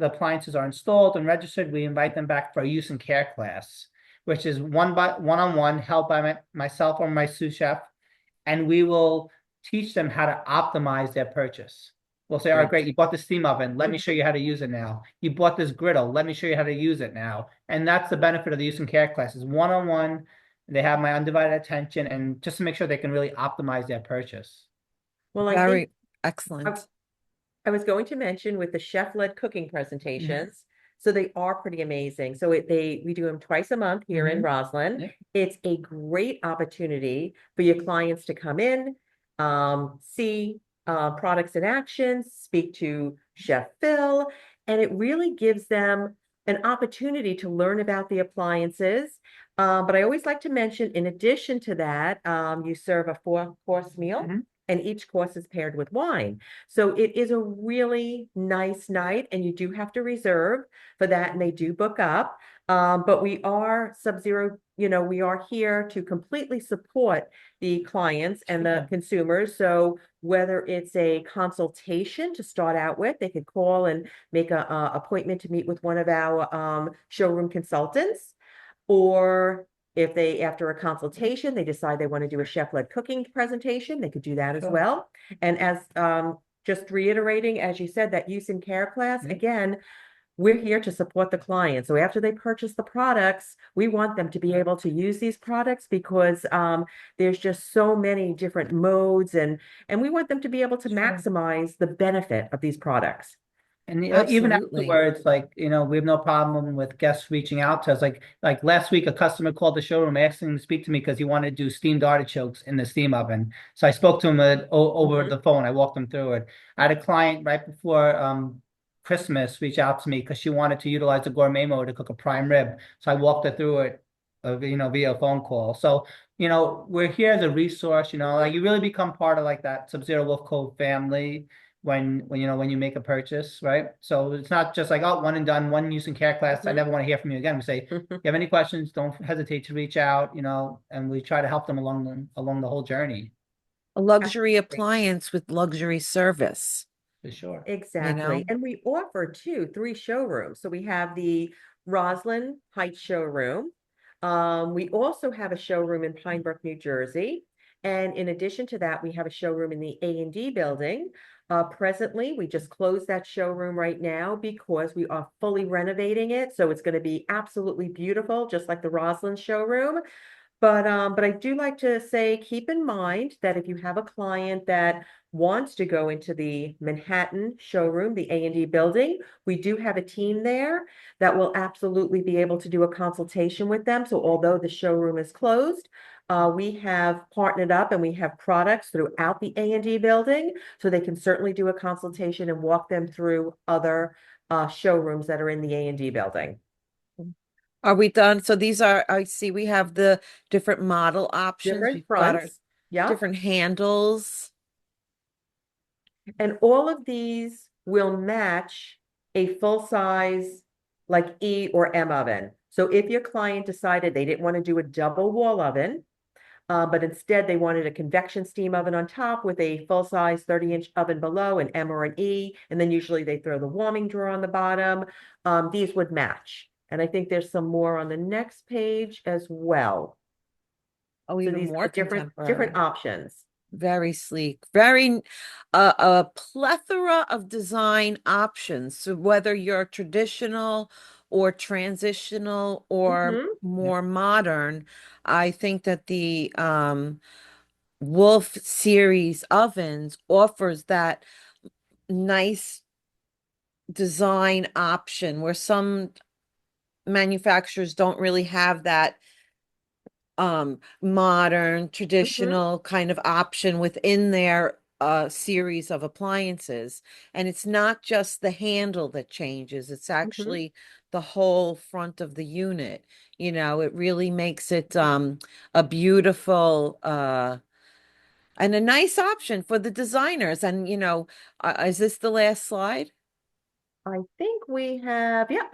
appliances are installed and registered. We invite them back for a use and care class, which is one-on-one held by myself or my sous chef, and we will teach them how to optimize their purchase. We'll say, all right, great, Great. you bought the steam oven. Let me show Mhm. you how to use it now. You bought this griddle. Let me show you how to use it now. And that's the benefit of the use and care classes. One-on-one, they have my undivided attention, and just to make sure they can really optimize their purchase. Well, I think Very I, excellent. I was going to mention with the chef-led cooking Mhm. presentations, so they are pretty amazing. So we do them twice a month here in Mhm. Roslyn. Yeah, It's a great opportunity for your clients to come in, see products in action, speak to Chef Phil, and it really gives them an opportunity to learn about the appliances. But I always like to mention, in addition to that, you serve a four-course meal, mhm. and each course is paired with wine. So it is a really nice night, and you do have to reserve for that, and they do book up. But we are SubZero, we are here to completely support the clients and the Sure. consumers. So whether it's a consultation to start out with, they could call and make a appointment to meet with one of our showroom consultants, or if they, after a consultation, they decide they want to do a chef-led cooking presentation, they could do that as Sure. well. And as just reiterating, as you said, that use and care class, Yeah. again, we're here to support the client. So after they purchase the products, we want them to be able to use these products because there's just so many different modes, and we want them to be able to Sure. maximize the benefit of these products. And even Absolutely. afterwards, like, we have no problem with guests reaching out to us. Like last week, a customer called the showroom asking him to speak to me because he wanted to do steamed artichokes in the steam oven. So I spoke to him over Mhm. the phone. I walked him through it. I had a client right before Christmas reach out to me because she wanted to utilize the gourmet mode to cook a prime rib. So I walked her through it, via phone call. So, we're here as a resource, like you really become part of like that SubZero Wolf Cove family when you make a purchase, right? So it's not just like, oh, one and done, one use and care class. I Mhm. never want to hear from you again. We say, you have any questions, don't hesitate to reach out, and we try to help them along the whole journey, A luxury Absolutely. appliance with luxury service, for sure. you Exactly. know? And we offer three showrooms. So we have the Roslyn Heights showroom. We also have a showroom in Pine Brook, New Jersey. And in addition to that, we have a showroom in the A&D building. Presently, we just closed that showroom right now because we are fully renovating it. So it's going to be absolutely beautiful, just like the Roslyn showroom. But I do like to say, keep in mind that if you have a client that wants to go into the Manhattan showroom, the A&D building, we do have a team there that will absolutely be able to do a consultation with them. So although the showroom is closed, we have partnered up and we have products throughout the A&D building, so they can certainly do a consultation and walk them through other showrooms that are in the A&D building. Are we done? So these are, I see we have the different model options. Different We've got our fronts. Yep. different handles. And all of these will match a full size like E or M oven. So if your client decided they didn't want to do a double wall oven, but instead they wanted a convection steam oven on top with a full size 30-inch oven below, an M or an E, and then usually they throw the warming drawer on the bottom, these would match. And I think there's some more on the next page as well. Oh, So even these more are different contemporary. options. Very sleek, very a plethora of design options. So whether you're traditional or transitional or Hmm. Yeah. more modern, I think that the Wolf series ovens offers that nice design option where some manufacturers don't really have that modern Hmm. traditional kind of option within their series of appliances. And it's not just the handle that changes, it's Hmm. actually the whole front of the unit. It really makes it a beautiful and a nice option for the designers. And is this the last slide? I think we have, yeah,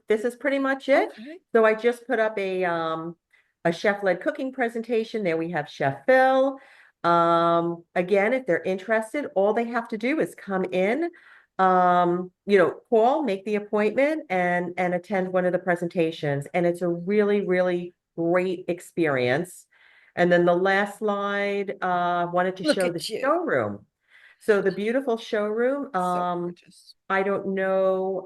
this is pretty much it. Okay. So I just put up a chef-led cooking presentation. There we have Chef Phil. Again, if they're interested, all they have to do is come in, call, make the appointment and attend one of the presentations. And it's a really, really great experience. And then the last slide, wanted to Look show the at you. showroom. So the beautiful showroom, So gorgeous. I don't know.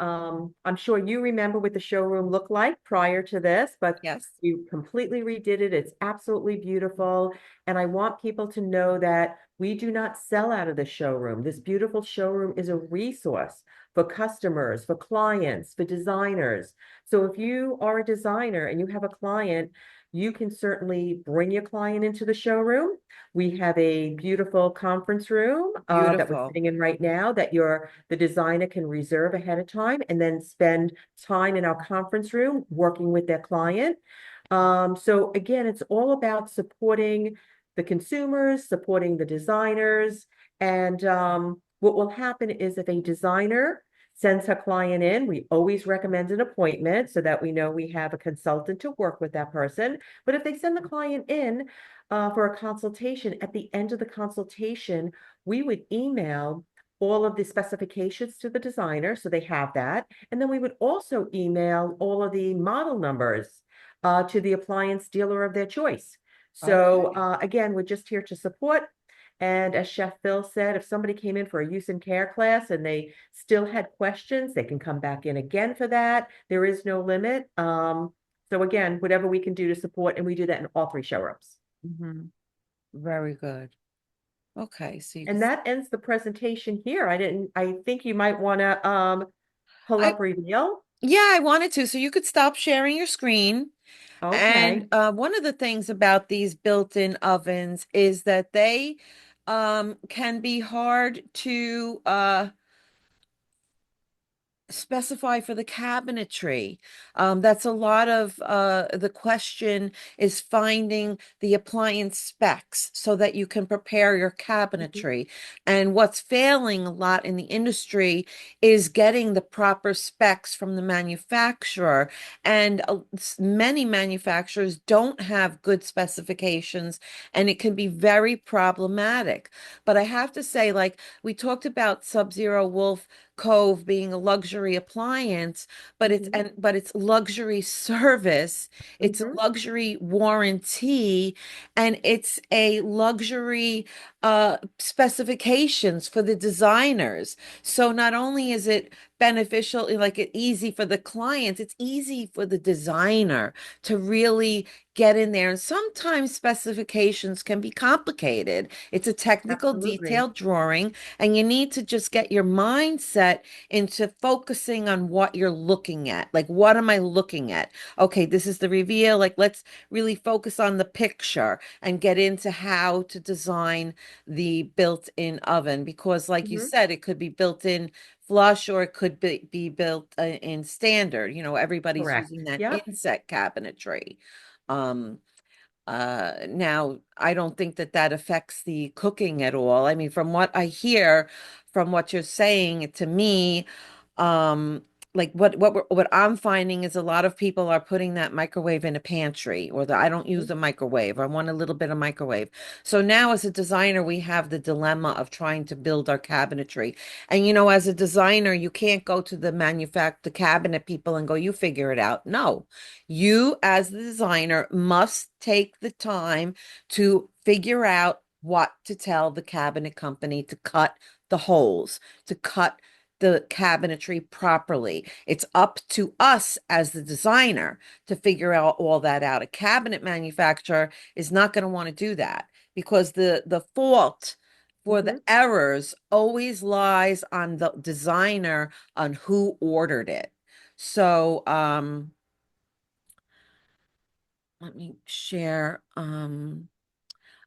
I'm sure you remember what the showroom looked like prior to this, but Yes. you completely redid it. It's absolutely beautiful. And I want people to know that we do not sell out of the showroom. This beautiful showroom is a resource for customers, for clients, for designers. So if you are a designer and you have a client, you can certainly bring your client into the showroom. We have a beautiful conference room that we're Beautiful. sitting in right now that the designer can reserve ahead of time and then spend time in our conference room working with their client. So again, it's all about supporting the consumers, supporting the designers. And what will happen is if a designer sends her client in, we always recommend an appointment so that we know we have a consultant to work with that person. But if they send the client in for a consultation, at the end of the consultation, we would email all of the specifications to the designer, so they have that. And then we would also email all of the model numbers to the appliance dealer of their choice. So Okay. again, we're just here to support. And as Chef Phil said, if somebody came in for a use and care class and they still had questions, they can come back in again for that. There is no limit. So again, whatever we can do to support, and we do that in all three showrooms. Hmm. Very good. Okay, so you could And that ends the presentation here. I think you might want to pull I up reveal. yeah, I wanted to. So you could stop sharing your screen. And Okay. one of the things about these built-in ovens is that they can be hard to specify for the cabinetry. That's a lot of the question is finding the appliance specs so that you can prepare your Mhm. cabinetry. And what's failing a lot in the industry is getting the proper specs from the manufacturer. And many manufacturers don't have good specifications, and it can be very problematic. But I have to say, like we talked about SubZero Wolf Cove being a luxury appliance, Mhm. but it's luxury service, it's a Mhm. luxury warranty, and it's a luxury specifications for the designers. So not only is it beneficial, like it easy for the clients, it's easy for the designer to really get in there. And sometimes specifications can be complicated. It's a technical Absolutely. detailed drawing, and you need to just get your mindset into focusing on what you're looking at. Like, what am I looking at? Okay, this is the reveal. Like, let's really focus on the picture and get into how to design the built-in oven. Because, like you Mhm. said, it could be built in flush or it could be built in standard. Everybody's Correct. using that Yep. inset cabinetry. Um, now, I don't think that that affects the cooking at all. I mean, from what I hear, from what you're saying to me, um, like what I'm finding is a lot of people are putting that microwave in a pantry, or I don't use Mhm. a microwave. I want a little bit of microwave. So now, as a designer, we have the dilemma of trying to build our cabinetry. And as a designer, you can't go to the cabinet people and go, "You figure it out." No, you, as the designer, must take the time to figure out what to tell the cabinet company to cut the holes, to cut the cabinetry properly. It's up to us as the designer to figure out all that out. A cabinet manufacturer is not going to want to do that because the fault for the Mhm. errors always lies on the designer on who ordered it. So, let me share.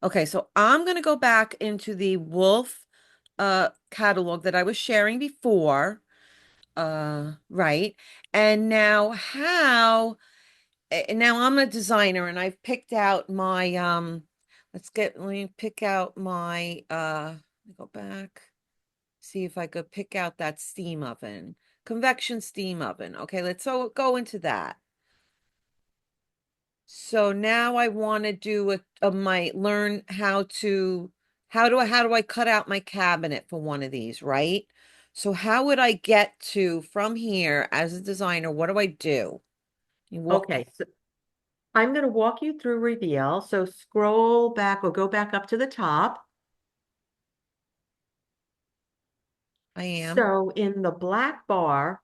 Okay, so I'm going to go back into the Wolf catalog that I was sharing before. Right. And now now I'm a designer and I've picked out my let me pick out my let me go back, see if I could pick out that steam oven, convection steam oven. Okay, let's so go into that. So now I want to do my learn how to how do I cut out my cabinet for one of these, right? So how would I get to from here as a designer? What do I do? You walk me. Okay, so I'm going to walk you through reveal. So scroll back or go back up to the top. I am. So in the black bar,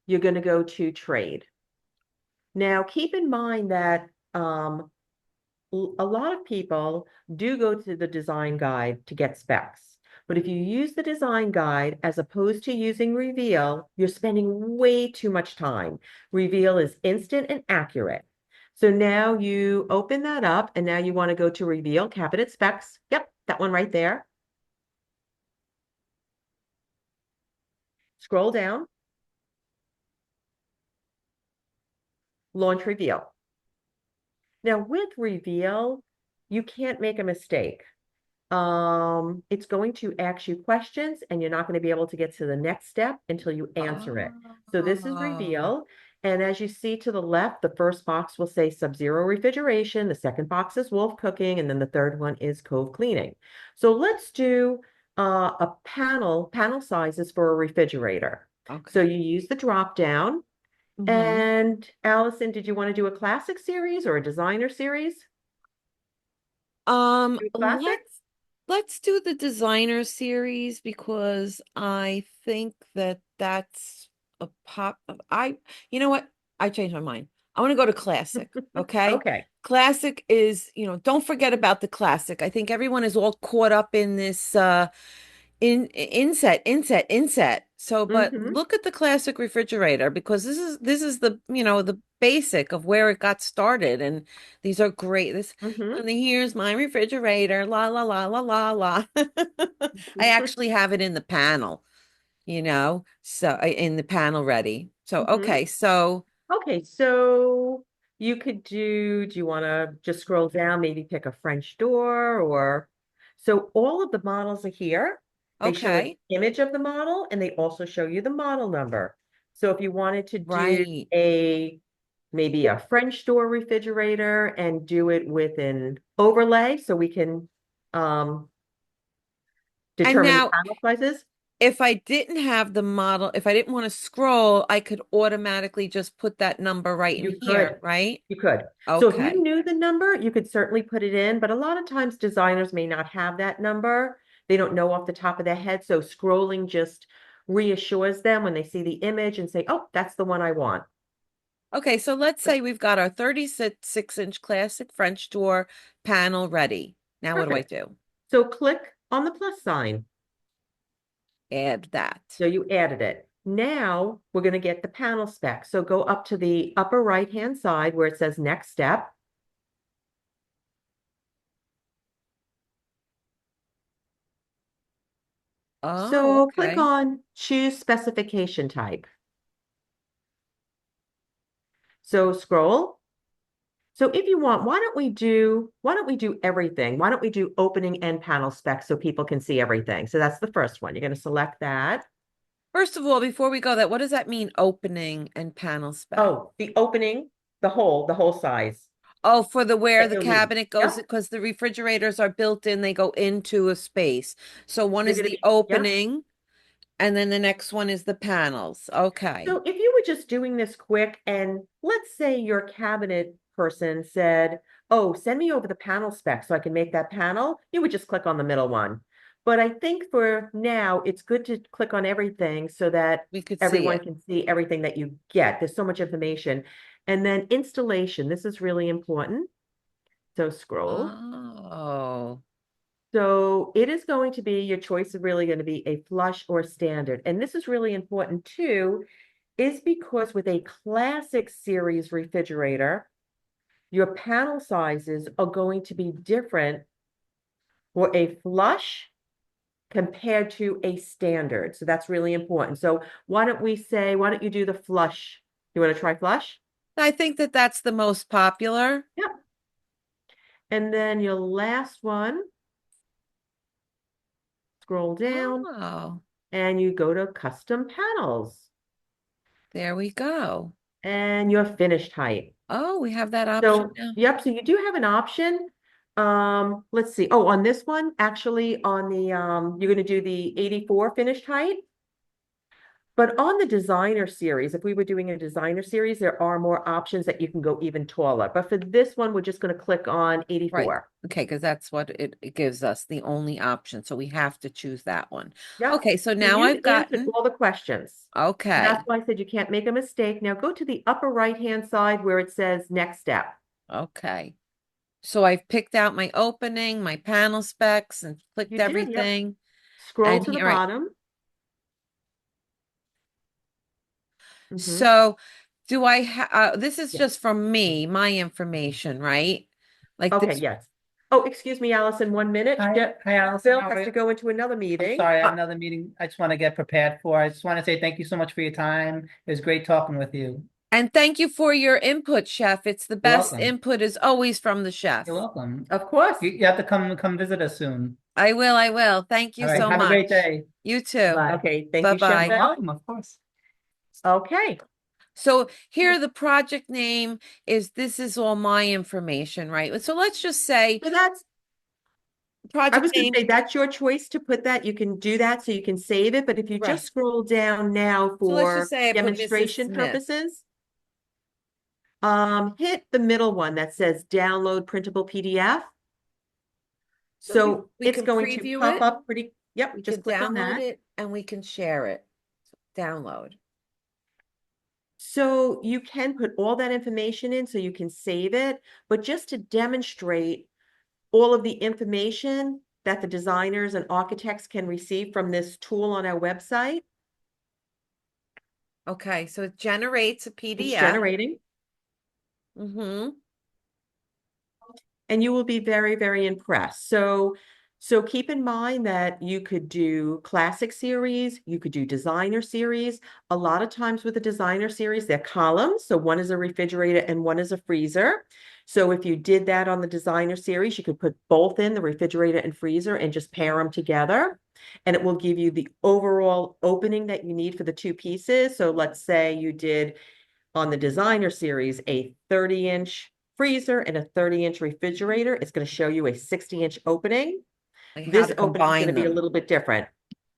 you're going to go to trade. Now, keep in mind that a lot of people do go to the design guide to get specs. But if you use the design guide as opposed to using Reveal, you're spending way too much time. Reveal is instant and accurate. So now you open that up and now you want to go to Reveal Cabinet Specs. Yep, that one right there. Scroll down, launch Reveal. Now with Reveal, you can't make a mistake. It's going to ask you questions and you're not going to be able to get to the next step until you answer it. So this is Oh, reveal. And as you see to the left, the first box will say SubZero refrigeration. The second box is Wolf cooking. And then the third one is Cove cleaning. So let's do a panel sizes for a refrigerator. So okay. you use the drop down. Hmm. And Allison, did you want to do a classic series or a designer series? Do a classic? Let's do the designer series because I think that that's a pop. You know what? I changed my mind. I want to go to classic. Okay. Okay. Classic is, don't forget about the classic. I think everyone is all caught up in this inset. So, but Mm-hmm. look at the classic refrigerator because this is the, the basic of where it got started. And these are great. Mm-hmm. And here's my refrigerator. La la la la la la. I actually have it in the panel, so in the panel ready. So, Mm-hmm. okay. So, Okay, so you could do you want to just scroll down, maybe pick a French door or so all of the models are here. They show an okay. image of the model and they also show you the model number. So if you wanted to do Right. a maybe a French door refrigerator and do it with an overlay so we can um, And determine the now panel sizes, if I didn't have the model, if I didn't want to scroll, I could automatically just put that number right in you here, could. right? You could. So if you Okay. knew the number, you could certainly put it in, but a lot of times designers may not have that number. They don't know off the top of their head. So scrolling just reassures them when they see the image and say, oh, that's the one I want. Okay, so let's say we've got our 36-inch classic French door panel ready. Now what do I Perfect. do? So click on the plus sign. Add that. So you added it. Now we're going to get the panel spec. So go up to the upper right-hand side where it says next step. Oh, So click okay. on choose specification type. So scroll. So if you want, why don't we do everything? Why don't we do opening and panel specs so people can see everything? So that's the first one. You're going to select that. First of all, before we go that, what does that mean, opening and panel spec? Oh, the opening, the whole size Oh, for the where that the you'll need. cabinet goes, Yep. because the refrigerators are built in, they go into a space. So one They're is going to the be, yep. opening, and then the next one is the panels. Okay. So if you were just doing this quick and let's say your cabinet person said, oh, send me over the panel specs so I can make that panel, you would just click on the middle one. But I think for now, it's good to click on everything so that We could see everyone it. can see everything that you get. There's so much information. And then installation, this is really important. So scroll. Oh, So it is going to be, your choice is really going to be a flush or standard. And this is really important too, is because with a classic series refrigerator, your panel sizes are going to be different for a flush compared to a standard. So that's really important. So why don't you do the flush? You want to try flush? I think that that's the most popular. Yep. And then your last one, scroll down Oh, and you go to custom panels there we go. and your finished height. Oh, we have that option So, now. yep, so you do have an option. Let's see. Oh, on this one, actually on the you're going to do the 84 finished height. But on the designer series, if we were doing a designer series, there are more options that you can go even taller. But for this one, we're just going to click on Right. 84. Okay, because that's what it gives us, the only option. So we have to choose that one. Yep. Okay, so So now you've I've answered gotten, all the questions. That's okay, why I said you can't make a mistake. Now go to the upper right-hand side where it says next step. okay. So I've picked out my opening, my panel specs, and clicked You did, yep. everything. Scroll And to the here, all right. bottom. So do I this is Yeah. just from me, my information, right? Like Okay, this, yes. Oh, excuse me, Allison, 1 minute. Hi, Allison. Phil How has are to you? go into another I'm meeting. sorry, I have another meeting I just want to get prepared for. I just want to say thank you so much for your time. It was great talking with you. and thank you for your input, chef. It's the You're best welcome. input is always from the chef. You're welcome. Of course. You have to come visit us soon. I will, I will. Thank you All right. so Have a great much. day. You too. Bye. Okay, thank you, Chef Bye-bye. You're Phil. welcome, of course. Okay. So here the project name is this is all my information, right? So let's just say So I project was going to name, say that's your choice to put that. You can do that so you can save it. But if you just right. scroll down now So let's just for say I put Mrs. demonstration Smith. purposes, hit the middle one that says download printable PDF. So So we it's can going to preview pop it. up pretty, yep, We just can click on download that. it and we can share it. Download. So you can put all that information in so you can save it, but just to demonstrate all of the information that the designers and architects can receive from this tool on our website, Okay, so it generates a it's PDF. generating, Mm-hmm. and you will be very, very impressed. So keep in mind that you could do classic series, you could do designer series. A lot of times with the designer series, they're columns. So one is a refrigerator and one is a freezer. So if you did that on the designer series, you could put both in the refrigerator and freezer and just pair them together. And it will give you the overall opening that you need for the two pieces. So let's say you did on the designer series a 30-inch freezer and a 30-inch refrigerator. It's going to show you a 60-inch opening. Like how This to opening is going to combine be a them. little bit different.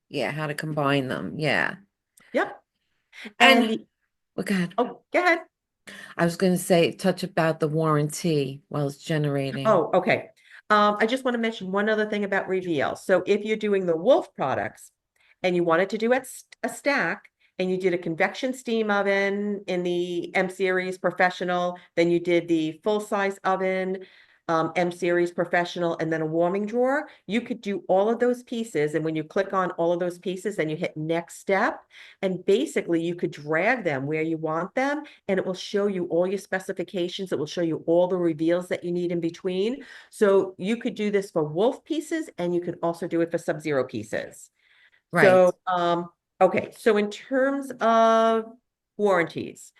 Yeah, how to combine them. Yeah. Yep. And And the, look at, oh, go ahead. I was going to say, touch about the warranty while it's generating. Oh, okay. I just want to mention one other thing about reveal. So if you're doing the Wolf products and you wanted to do a stack and you did a convection steam oven in the M series professional, then you did the full size oven, M series professional, and then a warming drawer, you could do all of those pieces. And when you click on all of those pieces, then you hit next step. And basically you could drag them where you want them and it will show you all your specifications. It will show you all the reveals that you need in between. So you could do this for Wolf pieces and you could also do it for SubZero pieces. Right. So, okay. So in terms of warranties,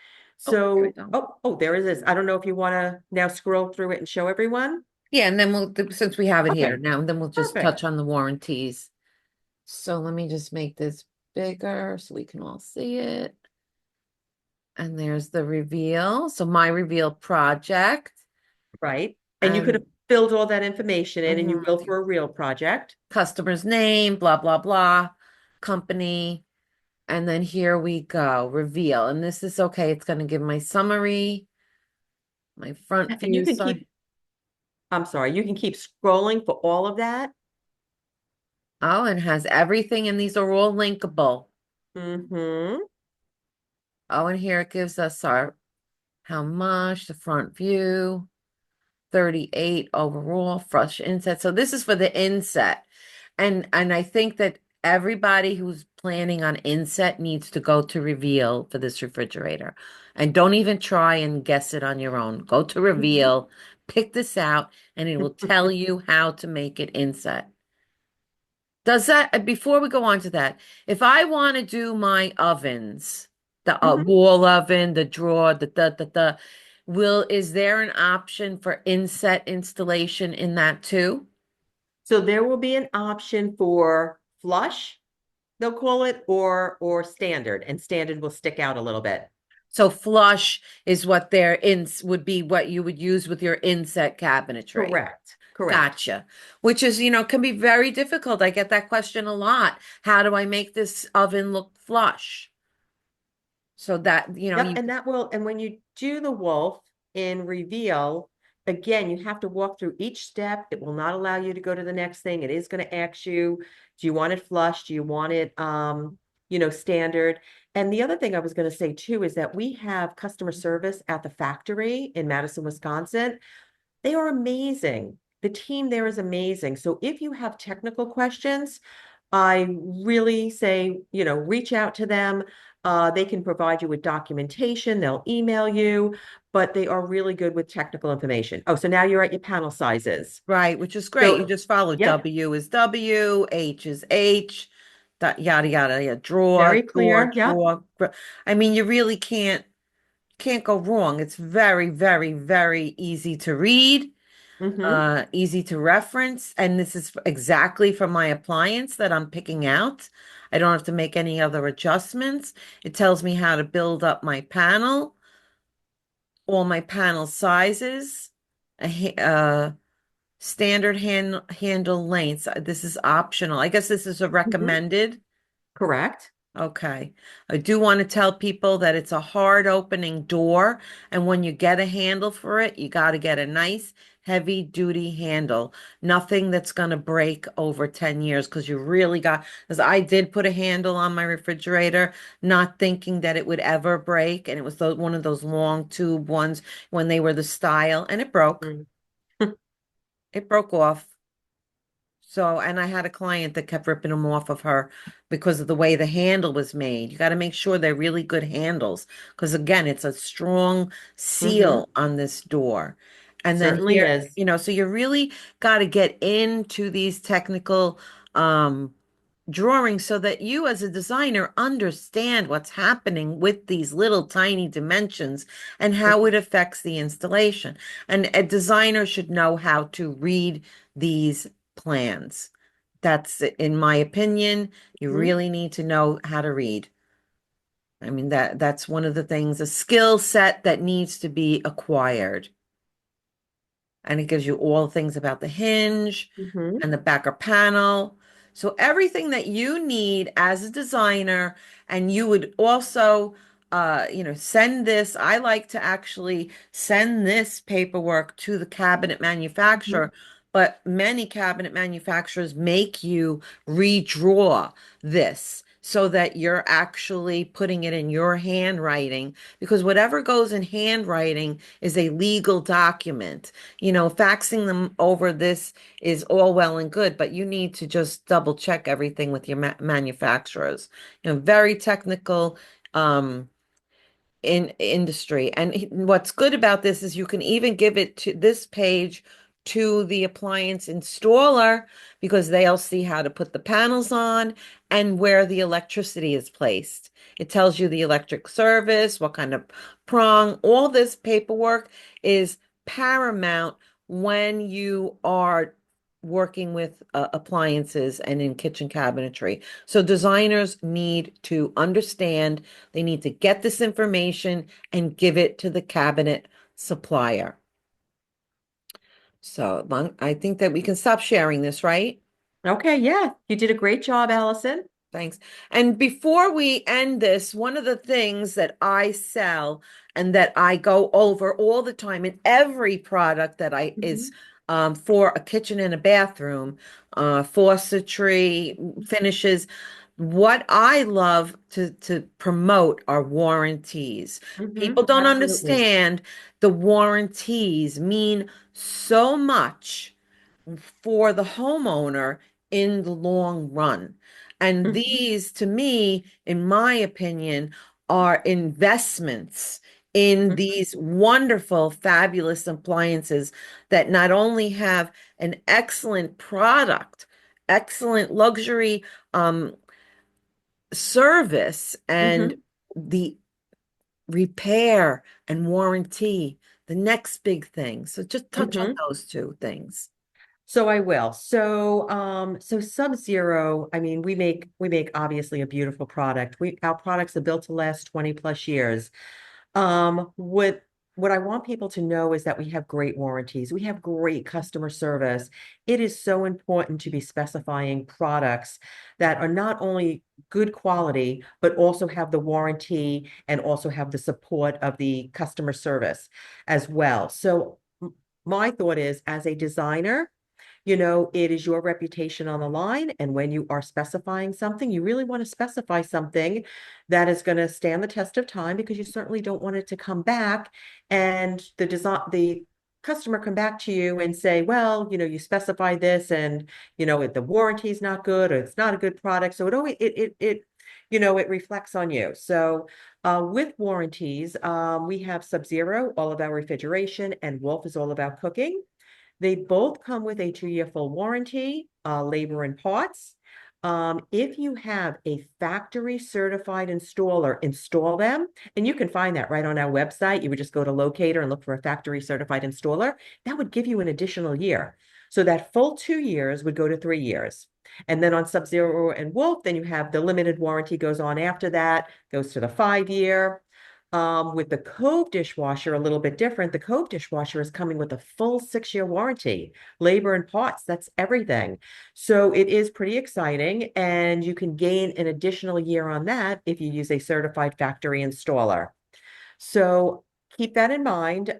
Oh, there we so, go. there it is. I don't know if you want to now scroll through it and show everyone. Yeah, and then since we have it here Okay, now, then we'll just perfect. touch on the warranties. So let me just make this bigger so we can all see it. And there's the reveal. So my reveal project. Right. And you could have And filled all that information in and you will mhm, for a real project. customer's name, blah, blah, blah, company. And then here we go, reveal. And this is okay. It's going to give my summary, my front And you view. can keep Sorry. I'm sorry, you can keep scrolling for all of that. Oh, and has everything, and these are all linkable. Mm-hmm. Oh, and here it gives us our how much, the front view, 38 overall, fresh inset. So this is for the inset. And I think that everybody who's planning on inset needs to go to reveal for this refrigerator. And don't even try and guess it on your own. Go to reveal, pick this out, and it will tell you how to make it inset. Does that, before we go on to that, if I want to do my ovens, the Hmm. wall oven, the drawer, is there an option for inset installation in that too? So there will be an option for flush, they'll call it, or standard, and standard will stick out a little bit. So flush is what their ins would be what you would use with your inset cabinetry. Correct. Correct. Gotcha. Which is, can be very difficult. I get that question a lot. How do I make this oven look flush? So that, Yep, and that will, and when you do the wolf in reveal, again, you have to walk through each step. It will not allow you to go to the next thing. It is going to ask you, do you want it flush? Do you want it standard? And the other thing I was going to say too is that we have customer service at the factory in Madison, Wisconsin. They are amazing. The team there is amazing. So if you have technical questions, I really say, reach out to them. They can provide you with documentation, they'll email you, but they are really good with technical information. Oh, so now you're at your panel sizes. right, which is great. You So, just follow yep, W is W, H is H, yada yada, yeah, very clear. Yep. I mean, you really can't go wrong. It's very, very, very easy to read. Mm-hmm. Easy to reference. And this is exactly for my appliance that I'm picking out. I don't have to make any other adjustments. It tells me how to build up my panel, all my panel sizes, standard handle lengths. This is optional. I guess this is a Mm-hmm. recommended. Correct. Okay. I do want to tell people that it's a hard opening door, and when you get a handle for it, you got to get a nice heavy duty handle. Nothing that's going to break over 10 years because you really got, because I did put a handle on my refrigerator, not thinking that it would ever break. And it was one of those long tube ones when they were the style, and it broke. Mm. It broke off. So, and I had a client that kept ripping them off of her because of the way the handle was made. You got to make sure they're really good handles because, again, it's a strong Mm-hmm. seal on this door. And then Certainly here, is. so you really got to get into these technical drawings so that you, as a designer, understand what's happening with these little tiny dimensions and how it affects the installation. And a designer should know how to read these plans. That's, in my opinion, you Mhm. really need to know how to read. I mean, that's one of the things, a skill set that needs to be acquired. And it gives you all things about the hinge Mhm. and the backer panel. So everything that you need as a designer, and you would also, send this. I like to actually send this paperwork to the cabinet Mhm. manufacturer, but many cabinet manufacturers make you redraw this so that you're actually putting it in your handwriting because whatever goes in handwriting is a legal document. Faxing them over this is all well and good, but you need to just double check everything with your manufacturers. Very technical in industry. And what's good about this is you can even give it to this page to the appliance installer because they'll see how to put the panels on and where the electricity is placed. It tells you the electric service, what kind of prong. All this paperwork is paramount when you are working with appliances and in kitchen cabinetry. So designers need to understand, they need to get this information and give it to the cabinet supplier. So I think that we can stop sharing this, right? Okay, yeah, you did a great job, Allison. Thanks. And before we end this, one of the things that I sell and that I go over all the time in every product that I is Mhm. for a kitchen and a bathroom, faucetry finishes. What I love to promote are warranties. People don't Absolutely. understand the warranties mean so much for the homeowner in the long run. And Mhm, these, to me, in my opinion, are investments in mhm, these wonderful, fabulous appliances that not only have an excellent product, excellent luxury service, and mhm, the repair and warranty, the next big thing. So just touch on mhm. those two things. So I will. So SubZero, I mean, we make obviously a beautiful product. Our products are built to last 20 plus years. What I want people to know is that we have great warranties. We have great customer service. It is so important to be specifying products that are not only good quality, but also have the warranty and also have the support of the customer service as well. So my thought is, as a designer, it is your reputation on the line. And when you are specifying something, you really want to specify something that is going to stand the test of time, because you certainly don't want it to come back and the customer come back to you and say, well, you specified this, and the warranty is not good, or it's not a good product. So it always it reflects on you. So with warranties, we have SubZero, all about refrigeration, and Wolf is all about cooking. They both come with a 2-year full warranty, labor and parts. If you have a factory certified installer, install them. And you can find that right on our website. You would just go to Locator and look for a factory certified installer. That would give you an additional year. So that full 2 years would go to 3 years. And then on SubZero and Wolf, then you have the limited warranty goes on after that, goes to the 5 year. With the Cove dishwasher, a little bit different. The Cove dishwasher is coming with a full 6-year warranty, labor and parts, that's everything. So it is pretty exciting, and you can gain an additional year on that if you use a certified factory installer. So keep that in mind.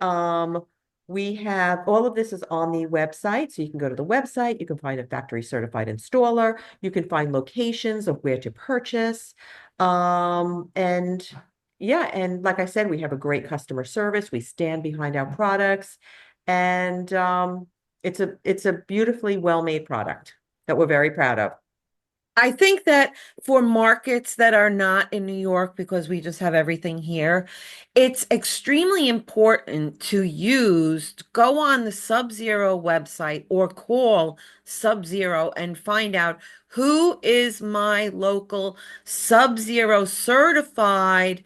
We have all of this is on the website. So you can go to the website, you can find a factory certified installer, you can find locations of where to purchase. And yeah, and like I said, we have a great customer service. We stand behind our products, and it's a beautifully well-made product that we're very proud of. I think that for markets that are not in New York, because we just have everything here, it's extremely important to go on the SubZero website or call SubZero and find out who is my local SubZero certified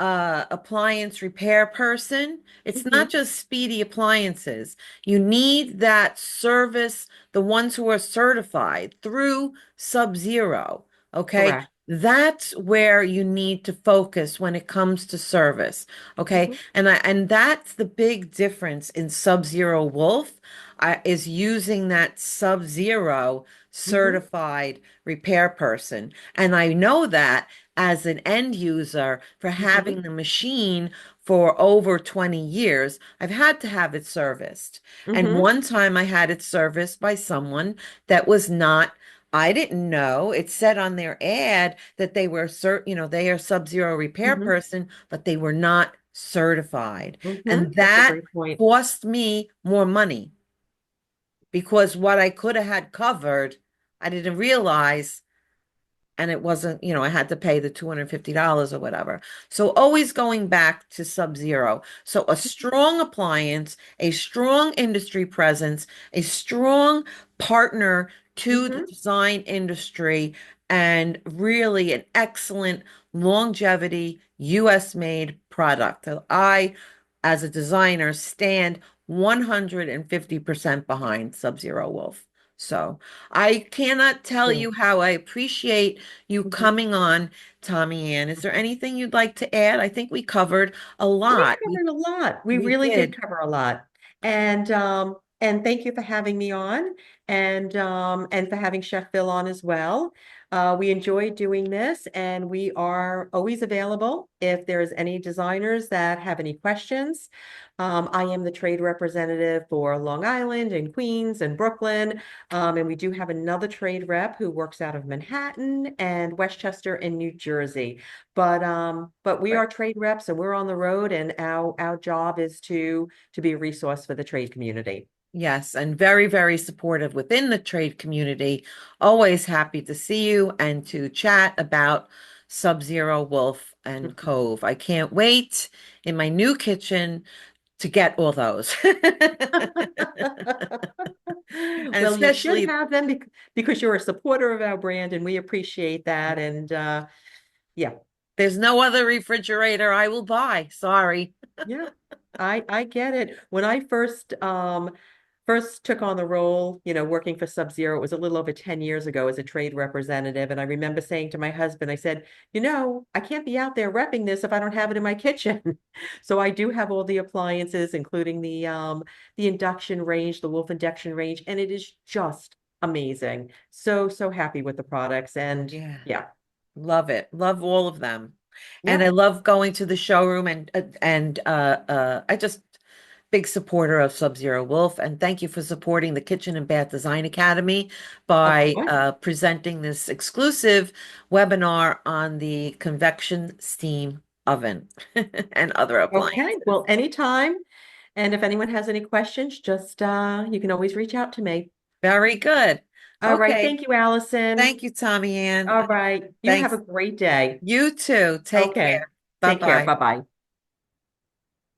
appliance repair person. It's not Mhm. just Speedy Appliances. You need that service, the ones who are certified through SubZero. Okay. Correct. That's where you need to focus when it comes to service. Okay. Mhm, And that's the big difference in SubZero Wolf, is using that SubZero mhm, certified repair person. And I know that as an end user for having mhm, the machine for over 20 years, I've had to have it serviced. And mhm, one time I had it serviced by someone that was not, I didn't know. It said on their ad that they were they are SubZero repair mhm, person, but they were not certified. And That's a that great point. cost me more money because what I could have had covered, I didn't realize, and it wasn't, I had to pay the $250 or whatever. So always going back to SubZero. So a strong appliance, a strong industry presence, a strong partner to the Mhm, design industry, and really an excellent longevity US made product. So I, as a designer, stand 150% behind SubZero Wolf. So I cannot tell Yeah. you how I appreciate you Mhm. coming on, Tommy Ann. Is there anything you'd like to add? I think we covered a We lot. We covered a lot. We we really did did. cover a lot. And thank you for having me on, and for having Chef Phil on as well. We enjoy doing this, and we are always available if there's any designers that have any questions. I am the trade representative for Long Island and Queens and Brooklyn. And we do have another trade rep who works out of Manhattan and Westchester and New Jersey. But we Right. are trade reps and we're on the road, and our job is to be a resource for the trade community. Yes, and very, very supportive within the trade community. Always happy to see you and to chat about SubZero, Wolf, and Cove. I can't wait in my new kitchen to get all those. And Well, you should especially, have them because you're a supporter of our brand and we appreciate that. And yeah, there's no other refrigerator I will buy. Sorry. yeah, I get it. When I first took on the role, working for SubZero, it was a little over 10 years ago as a trade representative. And I remember saying to my husband, I said, I can't be out there repping this if I don't have it in my kitchen. So I do have all the appliances, including the induction range, the Wolf induction range, and it is just amazing. So happy with the products. And Yeah. yeah, Love it. Love all of them. And I yep. love going to the showroom and I just big supporter of SubZero Wolf, and thank you for supporting the Kitchen and Bath Design Academy Of by course. presenting this exclusive webinar on the convection steam oven and other Okay. Well, appliances. anytime. And if anyone has any questions, just you can always reach out to me. Very good. All right. Okay. Thank you, Allison. Thank you, Tommy Ann. All right. You have a Thanks. great day. You too. Take Okay. care. Take care. Bye-bye. Bye-bye.